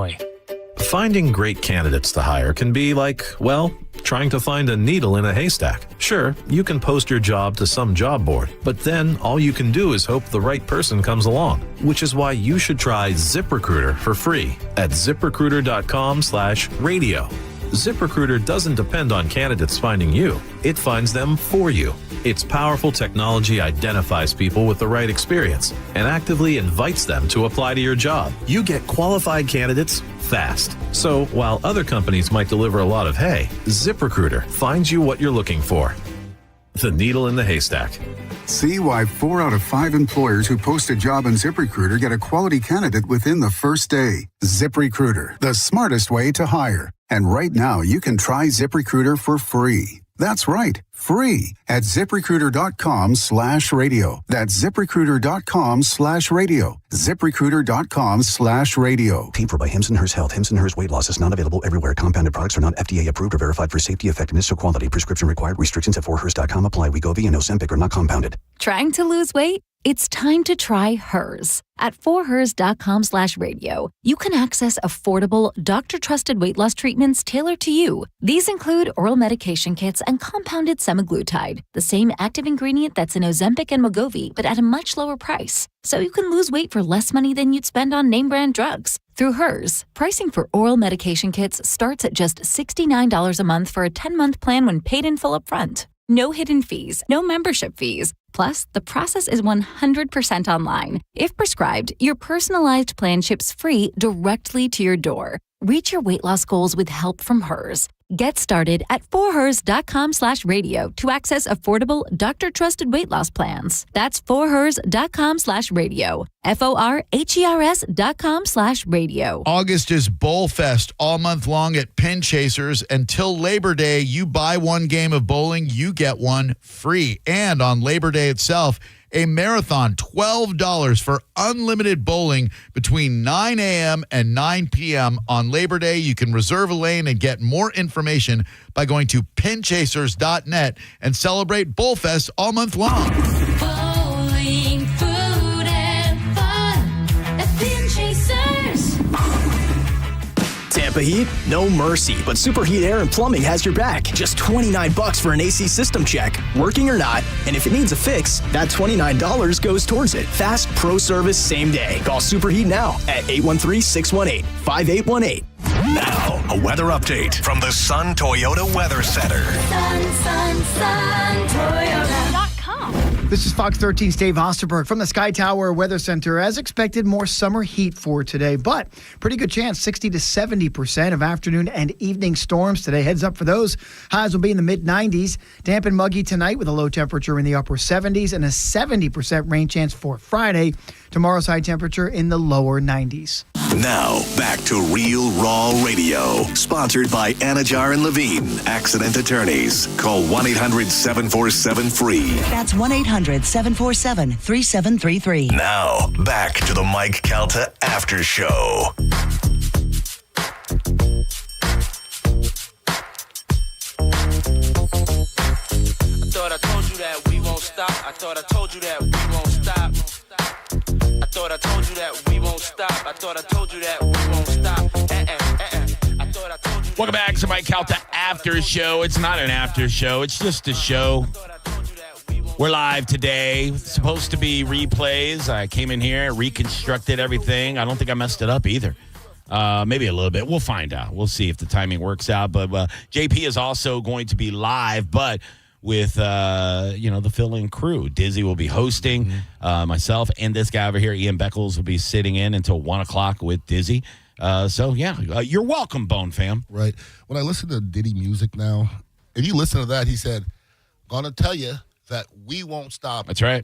Finding great candidates to hire can be like, well, trying to find a needle in a haystack. Sure, you can post your job to some job board, but then all you can do is hope the right person comes along, which is why you should try ZipRecruiter for free at ZipRecruiter.com/radio. ZipRecruiter doesn't depend on candidates finding you. It finds them for you. Its powerful technology identifies people with the right experience and actively invites them to apply to your job. You get qualified candidates fast. So while other companies might deliver a lot of hay, ZipRecruiter finds you what you're looking for. The needle in the haystack. See why 4 out of 5 employers who post a job on ZipRecruiter get a quality candidate within the first day. ZipRecruiter, the smartest way to hire. And right now, you can try ZipRecruiter for free. That's right, free at ZipRecruiter.com/radio. That's ZipRecruiter.com/radio. ZipRecruiter.com/radio. Paid for by Hims & Hers Health. Hims & Hers Weight Loss is not available everywhere. Compounded products are not FDA approved or verified for safety, effectiveness, or quality. Prescription required. Restrictions at 4hers.com apply. Wegovy and Ozempic are not compounded. Trying to lose weight? It's time to try Hers. At 4hers.com/radio, you can access affordable, doctor-trusted weight loss treatments tailored to you. These include oral medication kits and compounded semaglutide, the same active ingredient that's in Ozempic and Wegovy, but at a much lower price. So you can lose weight for less money than you'd spend on name-brand drugs. Through Hers, pricing for oral medication kits starts at just $69 a month for a 10-month plan when paid in full upfront. No hidden fees, no membership fees. Plus, the process is 100% online. If prescribed, your personalized plan ships free directly to your door. Reach your weight loss goals with help from Hers. Get started at forhers.com/radio to access affordable, doctor-trusted weight loss plans. That's forhers.com/radio. forhers.com/radio. August is Bowl Fest all month long at Pin Chasers. Until Labor Day, you buy one game of bowling, you get one free. And on Labor Day itself, a marathon, $12 for unlimited bowling between 9 a.m. and 9 p.m. on Labor Day. You can reserve a lane and get more information by going to pinchasers.net and celebrate Bowl Fest all month long. Bowling, food, and fun at Pin Chasers. Tampa Heat, no mercy, but Superheat Air and Plumbing has your back. Just $29 for an AC system check, working or not, and if it needs a fix, that $29 goes towards it. Fast pro service same day. Call Superheat now at 813-618-5818. Now, a weather update from the Sun Toyota Weather Center. Sun, Toyota.com. This is Fox 13's Dave Osterberg from the Sky Tower Weather Center. As expected, more summer heat for today, but pretty good chance, 60 to 70% of afternoon and evening storms today. Heads up for those. Highs will be in the mid-90s. Damp and muggy tonight with a low temperature in the upper 70s and a 70% rain chance for Friday. Tomorrow's high temperature in the lower 90s. Now, back to Real Raw Radio. Sponsored by Anajar and Levine, accident attorneys. Call 1-800-747-FREE. That's 1-800-747-3733. Now, back to the Mike Calta After Show. I thought I told you that we won't stop. I thought I told you that we won't stop. I thought I told you that we won't stop. I thought I told you that we won't stop. I thought I told you. Welcome back to my Calta After Show. It's not an after show. It's just a show. We're live today. It's supposed to be replays. I came in here, reconstructed everything. I don't think I messed it up either. Maybe a little bit. We'll find out. We'll see if the timing works out. But JP is also going to be live, but with, the fill-in crew. Dizzy will be hosting, myself, and this guy over here, Ian Beckles, will be sitting in until 1 o'clock with Dizzy. You're welcome, Bone Fam. Right. When I listen to Diddy music now, if you listen to that, he said, gonna tell you that we won't stop. That's right.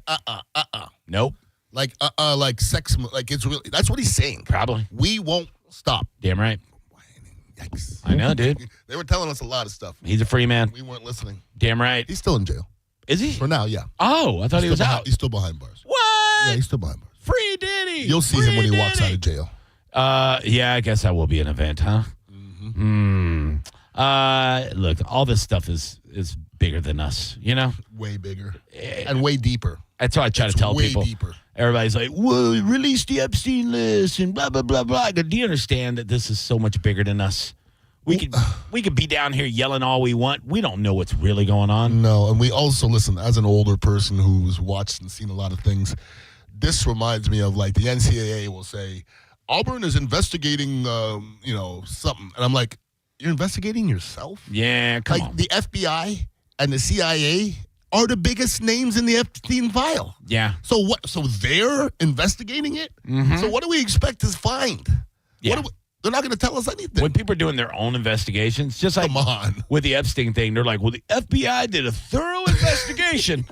Nope. Like sex, like it's really, that's what he's saying. Probably. We won't stop. Damn right. Yikes. I know, dude. They were telling us a lot of stuff. He's a free man. We weren't listening. Damn right. He's still in jail. Is he? For now, yeah. Oh, I thought he was out. He's still behind bars. What? Yeah, he's still behind bars. Free Diddy. You'll see him when he walks out of jail. Yeah, I guess that will be an event, huh? Look, all this stuff is bigger than us, you know? Way bigger. And way deeper. That's what I try to tell people. Deeper. Everybody's like, "Whoa, release the Epstein list," and blah, blah, blah, blah. Do you understand that this is so much bigger than us? We could be down here yelling all we want. We don't know what's really going on. No, and we also, listen, as an older person who's watched and seen a lot of things, this reminds me of, like, the NCAA will say, Auburn is investigating, something. And I'm like, you're investigating yourself? Yeah, come on. The FBI and the CIA are the biggest names in the Epstein file. Yeah. So what? So they're investigating it? Mm-hmm. So what do we expect to find? Yeah. They're not going to tell us anything. When people are doing their own investigations, just like with the Epstein thing, they're like, well, the FBI did a thorough investigation.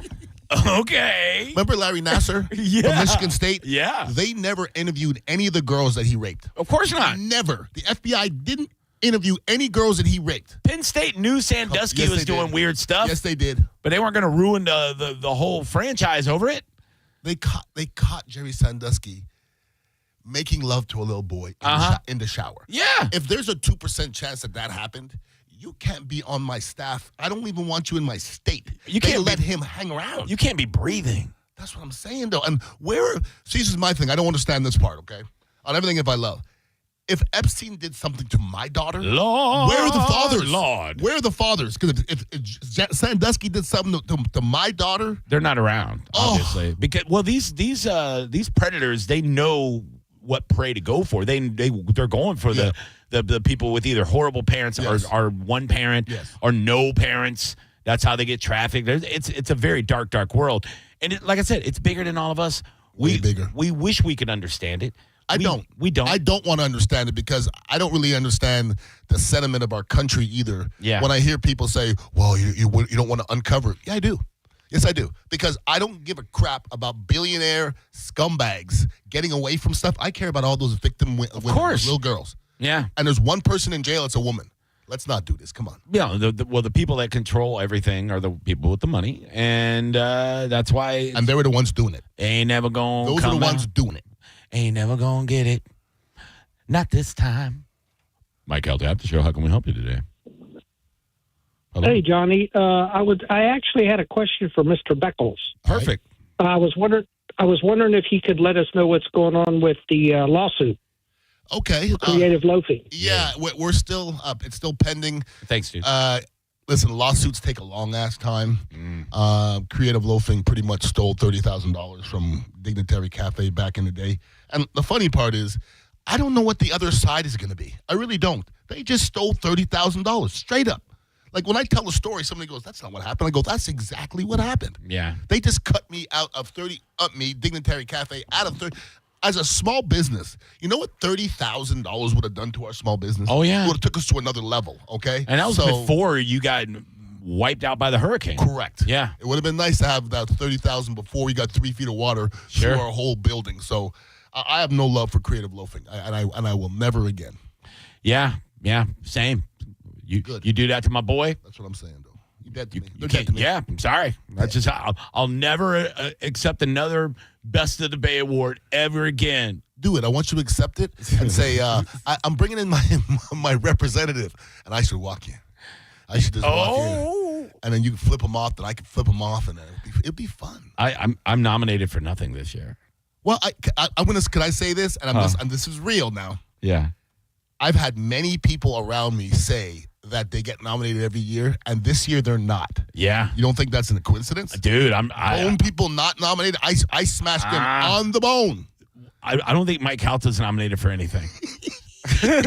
Okay. Remember Larry Nassar from Michigan State? Yeah. They never interviewed any of the girls that he raped. Of course not. Never. The FBI didn't interview any girls that he raped. Penn State knew Sandusky was doing weird stuff. Yes, they did. But they weren't going to ruin the whole franchise over it. They caught Jerry Sandusky making love to a little boy in the shower. Yeah. If there's a 2% chance that happened, you can't be on my staff. I don't even want you in my state. You can't let him hang around. You can't be breathing. That's what I'm saying, though. And see, this is my thing. I don't understand this part, okay? On everything if I love. If Epstein did something to my daughter, Lord, where are the fathers? Lord. Where are the fathers? Because if Sandusky did something to my daughter, they're not around, obviously. Because these predators, they know what prey to go for. They're going for the people with either horrible parents or one parent or no parents. That's how they get trafficked. It's a very dark world. And like I said, it's bigger than all of us. Way bigger. We wish we could understand it. I don't. We don't. I don't want to understand it because I don't really understand the sentiment of our country either. Yeah. When I hear people say, well, you don't want to uncover it. Yeah, I do. Yes, I do. Because I don't give a crap about billionaire scumbags getting away from stuff. I care about all those victim women, course. little girls. Yeah. And there's one person in jail, it's a woman. Let's not do this. Come on. Yeah, the people that control everything are the people with the money, and that's why. And they were the ones doing it. Ain't never gonna. Those are the ones doing it. Ain't never gonna get it. Not this time. Mike Calta Aftershow. How can we help you today? Hello? Hey, Johnny. I actually had a question for Mr. Beckles. Perfect. I was wondering if he could let us know what's going on with the lawsuit. Okay. Creative loafing. Yeah, we're still up. It's still pending. Thanks, dude. Listen, lawsuits take a long-ass time. Creative Loafing pretty much stole $30,000 from Dignitary Cafe back in the day. And the funny part is, I don't know what the other side is going to be. I really don't. They just stole $30,000 straight up. Like, when I tell a story, somebody goes, that's not what happened. I go, that's exactly what happened. Yeah. They just cut me out of Dignitary Cafe, out of 30. As a small business, you know what $30,000 would have done to our small business? Oh, yeah. It would have took us to another level, okay? And that was before you got wiped out by the hurricane. Correct. Yeah. It would have been nice to have that $30,000 before we got 3 feet of water through our whole building. So I have no love for creative loafing, and I will never again. Yeah, same. You do that to my boy? That's what I'm saying, though. You dead to me. You They're dead to me. Yeah, I'm sorry. That's just I'll never accept another Best of the Bay award ever again. Do it. I want you to accept it and say, I'm bringing in my representative, and I should walk in. I should just walk in, and then you can flip them off, and I can flip them off, and it'd be fun. I'm nominated for nothing this year. Well, I'm gonna. Can I say this? And this is real now. Yeah. I've had many people around me say that they get nominated every year, and this year they're not. Yeah. You don't think that's a coincidence? Dude, Bone people not nominated. I smashed them on the bone. I don't think Mike Calta's nominated for anything. How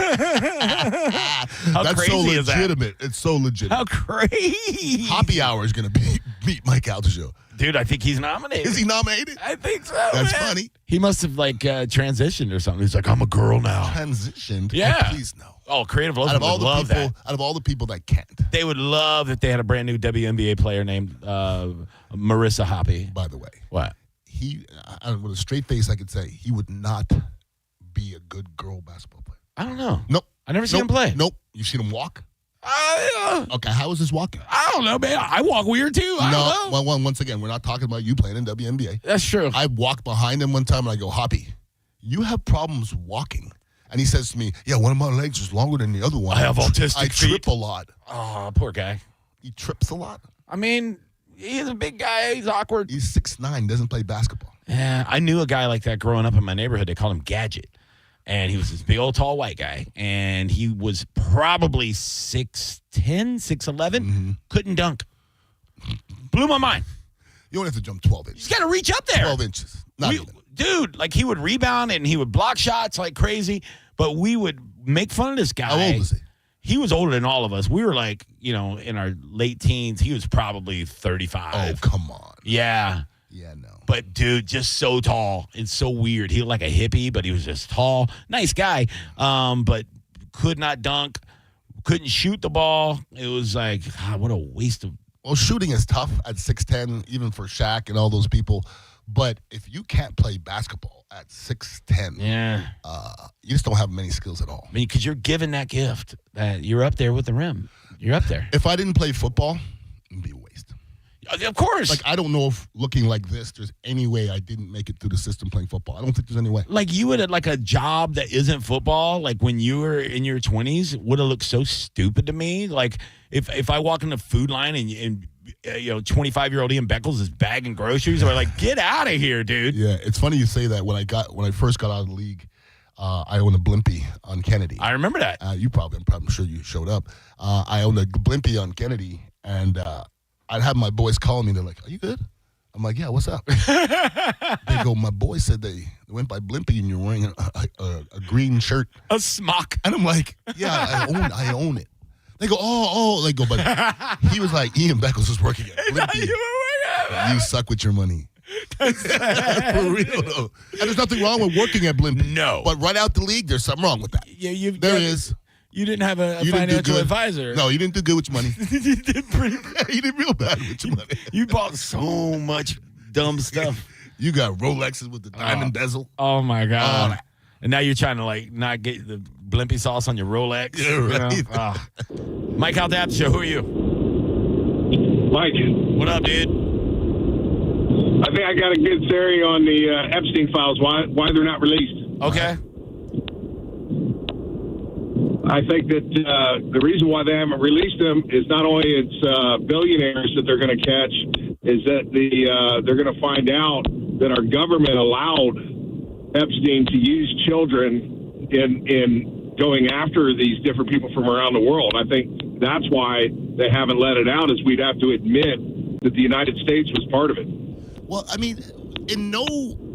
That's crazy so is that? legitimate. It's so legitimate. How crazy. Happy Hour is going to beat Mike Calta show. Dude, I think he's nominated. Is he nominated? I think so. That's man. funny. He must have transitioned or something. He's like, I'm a girl now. Transitioned? Yeah. Oh, please no. Oh, creative loafing would love that. Out of all the people that can't. They would love if they had a brand new WNBA player named Marissa Hoppe. By the way. What? With a straight face, I could say he would not be a good girl basketball player. I don't know. Nope. I never seen him play. Nope. You've seen him walk? Okay, how is this walking? I don't know, man. I walk weird too. I don't know. Well, once again, we're not talking about you playing in WNBA. That's true. I walked behind him one time and I go, Hoppy, you have problems walking. And he says to me, yeah, one of my legs is longer than the other one. I have autistic I feet. trip a lot. Oh, poor guy. He trips a lot? I mean, he's a big guy. He's awkward. He's 6'9", doesn't play basketball. Yeah, I knew a guy like that growing up in my neighborhood. They called him Gadget. And he was this big old tall white guy. And he was probably 6'10", 6'11". Couldn't dunk. Blew my mind. You don't have to jump 12 inches. He's got to reach up there. 12 inches. Not even. Dude, like he would rebound and he would block shots like crazy. But we would make fun of this guy. How old was he? He was older than all of us. We were like, in our late teens. He was probably 35. Oh, come on. Yeah. Yeah, no. But, dude, just so tall. It's so weird. He looked like a hippie, but he was just tall. Nice guy, but could not dunk, couldn't shoot the ball. It was like, God, what a waste of. Well, shooting is tough at 6'10", even for Shaq and all those people. But if you can't play basketball at 6'10", you just don't have many skills at all. I mean, because you're given that gift that you're up there with the rim. You're up there. If I didn't play football, it'd be a waste. Of course. Like, I don't know if looking like this, there's any way I didn't make it through the system playing football. I don't think there's any way. Like, you would have, like, a job that isn't football, like, when you were in your 20s, would have looked so stupid to me. Like, if I walk in the food line and 25-year-old Ian Beckles is bagging groceries, I'm like, get out of here, dude. Yeah, it's funny you say that. When I first got out of the league, I owned a Blimpie on Kennedy. I remember that. I'm sure you showed up. I owned a Blimpie on Kennedy, and I'd have my boys calling me. They're like, are you good? I'm like, yeah, what's up? They go, my boy said they went by Blimpie and you're wearing a green shirt. A smock. And I'm like, yeah, I own it. They go, oh. They go, but he was like, Ian Beckles was working at Blimpie. You suck with your money. For real, though. And there's nothing wrong with working at Blimpie. No. But right out the league, there's something wrong with that. Yeah, There is. You didn't have a You didn't do financial good. advisor. No, you didn't do good with your money. You did pretty. You did real bad with your money. You bought so much dumb stuff. You got Rolexes with the diamond bezel. Oh my god! And now you're trying to like not get the Blimpie sauce on your Rolex. Yeah, right. Mike Calta Aftershow. Who are you? Mike. What up, dude? I think I got a good theory on the Epstein files. Why they're not released? Okay. I think that the reason why they haven't released them is not only it's billionaires that they're going to catch, is that they're going to find out that our government allowed Epstein to use children in going after these different people from around the world. I think that's why they haven't let it out, is we'd have to admit that the United States was part of it. Well, I mean, in no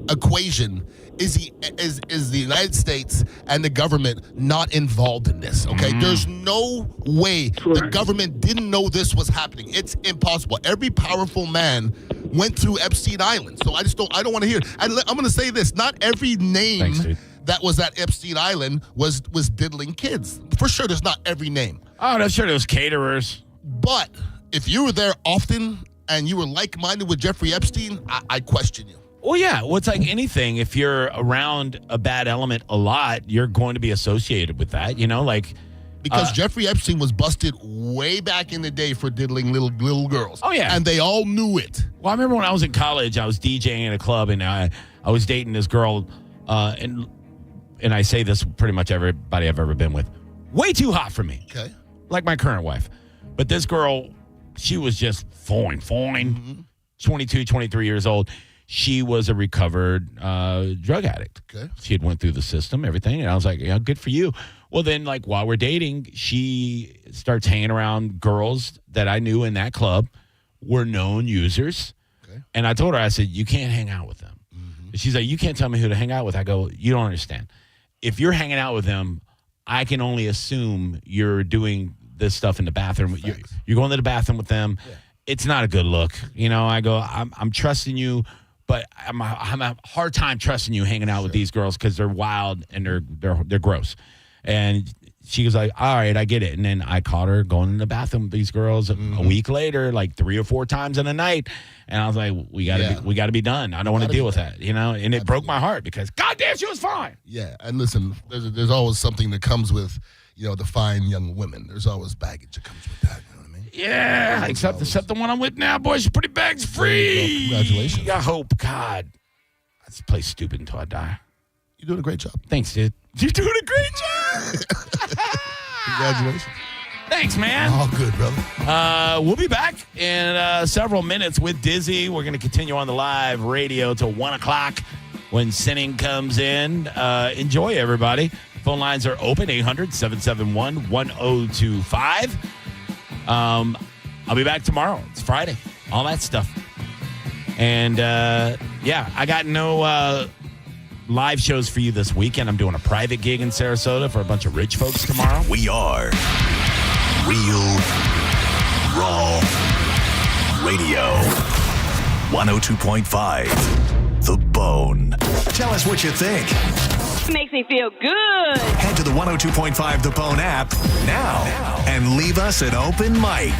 equation is the United States and the government not involved in this, okay? There's no way the government didn't know this was happening. It's impossible. Every powerful man went through Epstein Island. So I don't want to hear it. I'm going to say this. Not every name that was at Epstein Island was diddling kids. For sure, there's not every name. Oh, I'm sure there was caterers. But if you were there often and you were like-minded with Jeffrey Epstein, I question you. Well, yeah. Well, it's like anything. If you're around a bad element a lot, you're going to be associated with that. You know, like because Jeffrey Epstein was busted way back in the day for diddling little girls. Oh yeah, and they all knew it. Well, I remember when I was in college, I was DJing in a club, and I was dating this girl, and I say this pretty much everybody I've ever been with, way too hot for me. Okay, like my current wife, but this girl, she was just fine, 22, 23 years old. She was a recovered drug addict. Okay. She had went through the system, everything. And I was like, yeah, good for you. Well, then, like, while we're dating, she starts hanging around girls that I knew in that club were known users. Okay. And I told her, I said, you can't hang out with them. She's like, you can't tell me who to hang out with. I go, you don't understand. If you're hanging out with them, I can only assume you're doing this stuff in the bathroom. You're going to the bathroom with them. Yeah. It's not a good look. You know, I go, I'm trusting you. But I'm a hard time trusting you hanging out with these girls because they're wild and they're gross. And she was like, all right, I get it. And then I caught her going in the bathroom with these girls a week later, like 3 or 4 times in a night. And I was like, we gotta be done. I don't want to deal with that, you know. And it broke my heart because goddamn, she was fine. Yeah, and listen, there's always something that comes with, you know, the fine young women. There's always baggage that comes with that. Yeah, except the one I'm with now, boy. She's pretty bags free. Congratulations. I hope, God. This place stupid until I die. You're doing a great job. Thanks, dude. You're doing a great job. Congratulations. Thanks, man. All good, brother. We'll be back in several minutes with Dizzy. We're going to continue on the live radio till 1 o'clock when Sinning comes in. Enjoy, everybody. Phone lines are open, 800-771-1025. I'll be back tomorrow. It's Friday. All that stuff. And, yeah, I got no live shows for you this weekend. I'm doing a private gig in Sarasota for a bunch of rich folks tomorrow. We are Real Raw Radio. 102.5 The Bone. Tell us what you think. Makes me feel good. Head to the 102.5 The Bone app now and leave us an open mic.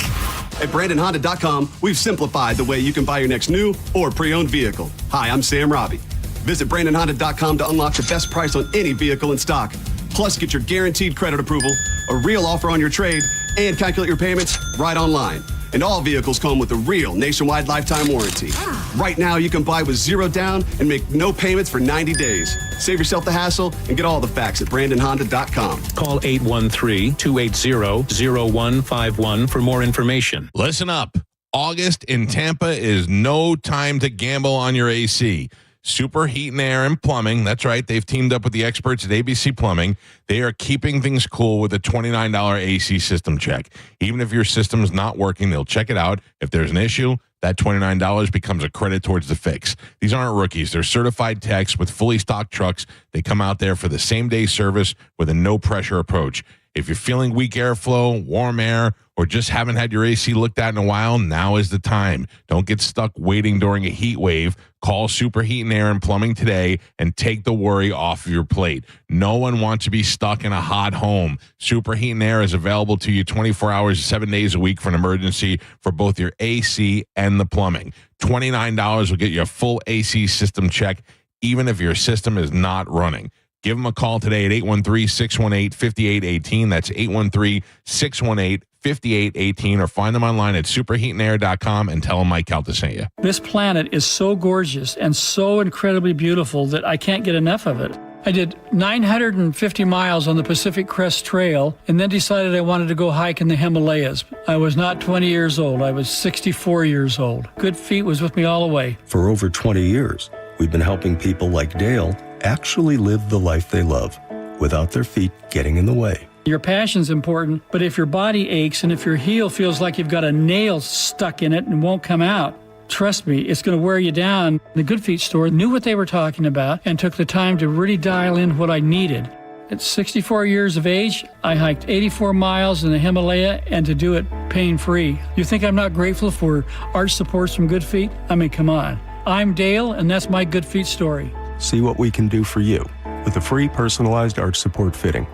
At BrandonHonda.com, we've simplified the way you can buy your next new or pre-owned vehicle. Hi, I'm Sam Robbie. Visit BrandonHonda.com to unlock the best price on any vehicle in stock. Plus, get your guaranteed credit approval, a real offer on your trade, and calculate your payments right online. And all vehicles come with a real nationwide lifetime warranty. Right now, you can buy with 0 down and make no payments for 90 days. Save yourself the hassle and get all the facts at BrandonHonda.com. Call 813-280-0151 for more information. Listen up. August in Tampa is no time to gamble on your AC. Super Heat and Air and Plumbing. That's right. They've teamed up with the experts at ABC Plumbing. They are keeping things cool with a $29 AC system check. Even if your system's not working, they'll check it out. If there's an issue, that $29 becomes a credit towards the fix. These aren't rookies. They're certified techs with fully stocked trucks. They come out there for the same-day service with a no-pressure approach. If you're feeling weak airflow, warm air, or just haven't had your AC looked at in a while, now is the time. Don't get stuck waiting during a heat wave. Call Superheat and Air and Plumbing today and take the worry off of your plate. No one wants to be stuck in a hot home. Superheat and Air is available to you 24 hours, 7 days a week for an emergency for both your AC and the plumbing. $29 will get you a full AC system check, even if your system is not running. Give them a call today at 813-618-5818. That's 813-618-5818, or find them online at superheatandair.com and tell them Mike Calta sent you. This planet is so gorgeous and so incredibly beautiful that I can't get enough of it. I did 950 miles on the Pacific Crest Trail and then decided I wanted to go hike in the Himalayas. I was not 20 years old. I was 64 years old. Good Feet was with me all the way. For over 20 years, we've been helping people like Dale actually live the life they love without their feet getting in the way. Your passion's important, but if your body aches and if your heel feels like you've got a nail stuck in it and won't come out, trust me, it's going to wear you down. The Good Feet store knew what they were talking about and took the time to really dial in what I needed. At 64 years of age, I hiked 84 miles in the Himalaya, and to do it pain-free. You think I'm not grateful for arch supports from Good Feet? I mean, come on. I'm Dale, and that's my Good Feet story. See what we can do for you with a free personalized arch support fitting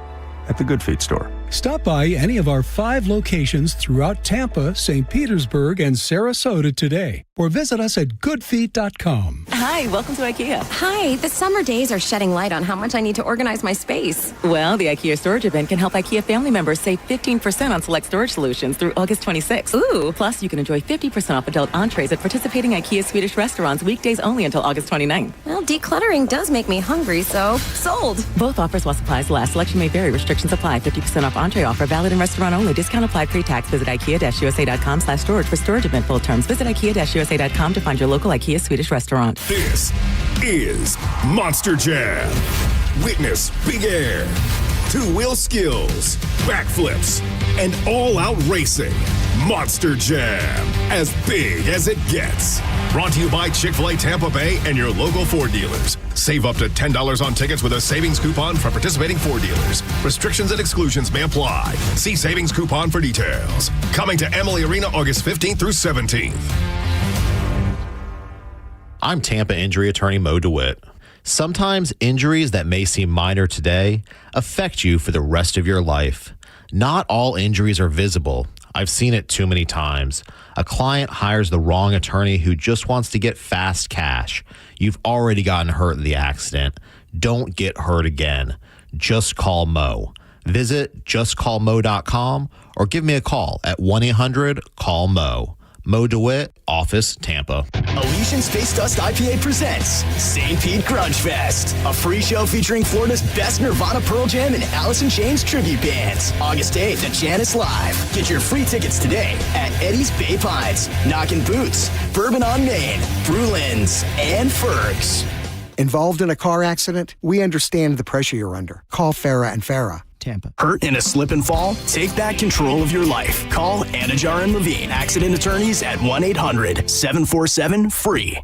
at the Good Feet store. Stop by any of our 5 locations throughout Tampa, St. Petersburg, and Sarasota today, or visit us at goodfeet.com. Hi, welcome to IKEA. Hi, the summer days are shedding light on how much I need to organize my space. Well, the IKEA storage event can help IKEA family members save 15% on select storage solutions through August 26th. Ooh. Plus, you can enjoy 50% off adult entrees at participating IKEA Swedish restaurants weekdays only until August 29th. Well, decluttering does make me hungry, so sold. Both offers while supplies last. Selection may vary. Restrictions apply. 50% off entree offer valid in restaurant only. Discount applied pre-tax. Visit IKEA-USA.com/storage for storage event full terms. Visit IKEA-USA.com to find your local IKEA Swedish restaurant. This is Monster Jam. Witness big air, two-wheel skills, backflips, and all-out racing. Monster Jam, as big as it gets. Brought to you by Chick-fil-A Tampa Bay and your local Ford dealers. Save up to $10 on tickets with a savings coupon from participating Ford dealers. Restrictions and exclusions may apply. See savings coupon for details. Coming to Emily Arena August 15th through 17th. I'm Tampa injury attorney Mo DeWitt. Sometimes injuries that may seem minor today affect you for the rest of your life. Not all injuries are visible. I've seen it too many times. A client hires the wrong attorney who just wants to get fast cash. You've already gotten hurt in the accident. Don't get hurt again. Just call Mo. Visit justcallmo.com or give me a call at 1-800-CALL-MO. Mo DeWitt, Office, Tampa. Elysian Space Dust IPA presents St. Pete Grunge Fest, a free show featuring Florida's best Nirvana, Pearl Jam, and Alice in Chains tribute bands. August 8th at Janice Live. Get your free tickets today at Eddie's Bay Pines, Knockin' Boots, Bourbon on Main, Brulin's, and Ferg's. Involved in a car accident? We understand the pressure you're under. Call Farah and Farah. Tampa. Hurt in a slip and fall? Take back control of your life. Call Anajar and Levine, accident attorneys at 1-800-747-FREE.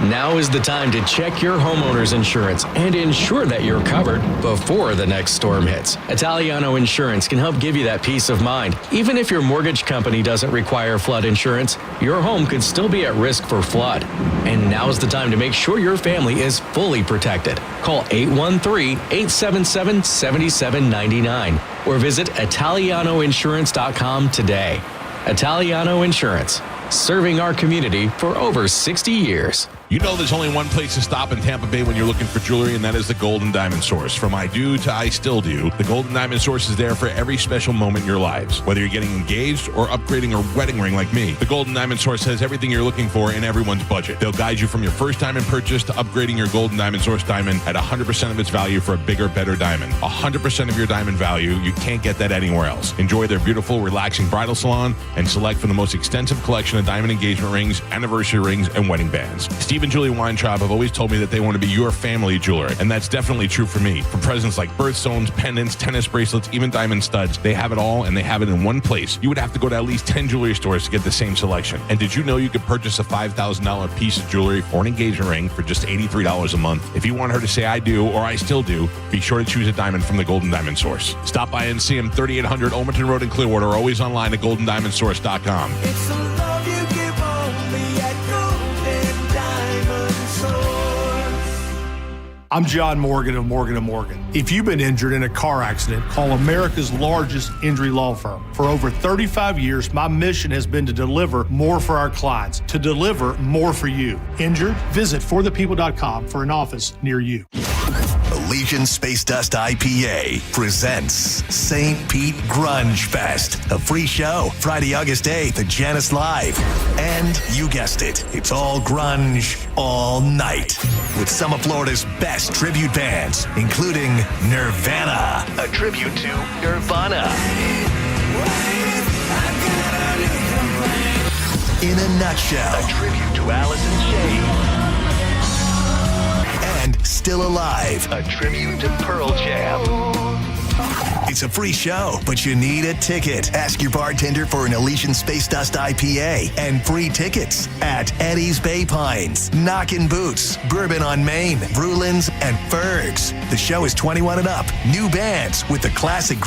Now is the time to check your homeowner's insurance and ensure that you're covered before the next storm hits. Italiano Insurance can help give you that peace of mind. Even if your mortgage company doesn't require flood insurance, your home could still be at risk for flood. And now's the time to make sure your family is fully protected. Call 813-877-7799 or visit ItalianoInsurance.com today. Italiano Insurance, serving our community for over 60 years. You know there's only one place to stop in Tampa Bay when you're looking for jewelry, and that is the Golden Diamond Source. From I do to I still do, the Golden Diamond Source is there for every special moment in your lives. Whether you're getting engaged or upgrading a wedding ring like me, the Golden Diamond Source has everything you're looking for in everyone's budget. They'll guide you from your first diamond purchase to upgrading your Golden Diamond Source diamond at 100% of its value for a bigger, better diamond. 100% of your diamond value. You can't get that anywhere else. Enjoy their beautiful, relaxing bridal salon and select from the most extensive collection of diamond engagement rings, anniversary rings, and wedding bands. Steve Steve and Julie Weintraub have always told me that they want to be your family jeweler, and that's definitely true for me. From presents like birthstones, pendants, tennis bracelets, even diamond studs, they have it all, and they have it in one place. You would have to go to at least 10 jewelry stores to get the same selection. And did you know you could purchase a $5,000 piece of jewelry or an engagement ring for just $83 a month? If you want her to say I do or I still do, be sure to choose a diamond from the Golden Diamond Source. Stop by and see them 3800 Olmerton Road in Clearwater, or always online at goldendiamondsource.com. It's the love you give only at Golden Diamond Source. I'm John Morgan of Morgan & Morgan. If you've been injured in a car accident, call America's largest injury law firm. For over 35 years, my mission has been to deliver more for our clients, to deliver more for you. Injured? Visit forthepeople.com for an office near you. Elysian Space Dust IPA presents St. Pete Grunge Fest, a free show Friday, August 8th at Janus Live. And you guessed it, it's all grunge all night with some of Florida's best tribute bands, including Nirvana, a tribute to Nirvana. In a Nutshell, a tribute to Alice in Chains. And Still Alive, a tribute to Pearl Jam. It's a free show, but you need a ticket. Ask your bartender for an Elysian Space Dust IPA and free tickets at Eddie's Bay Pines, Knockin' Boots, Bourbon on Main, Brulin's, and Ferg's. The show is 21 and up. New bands with the classic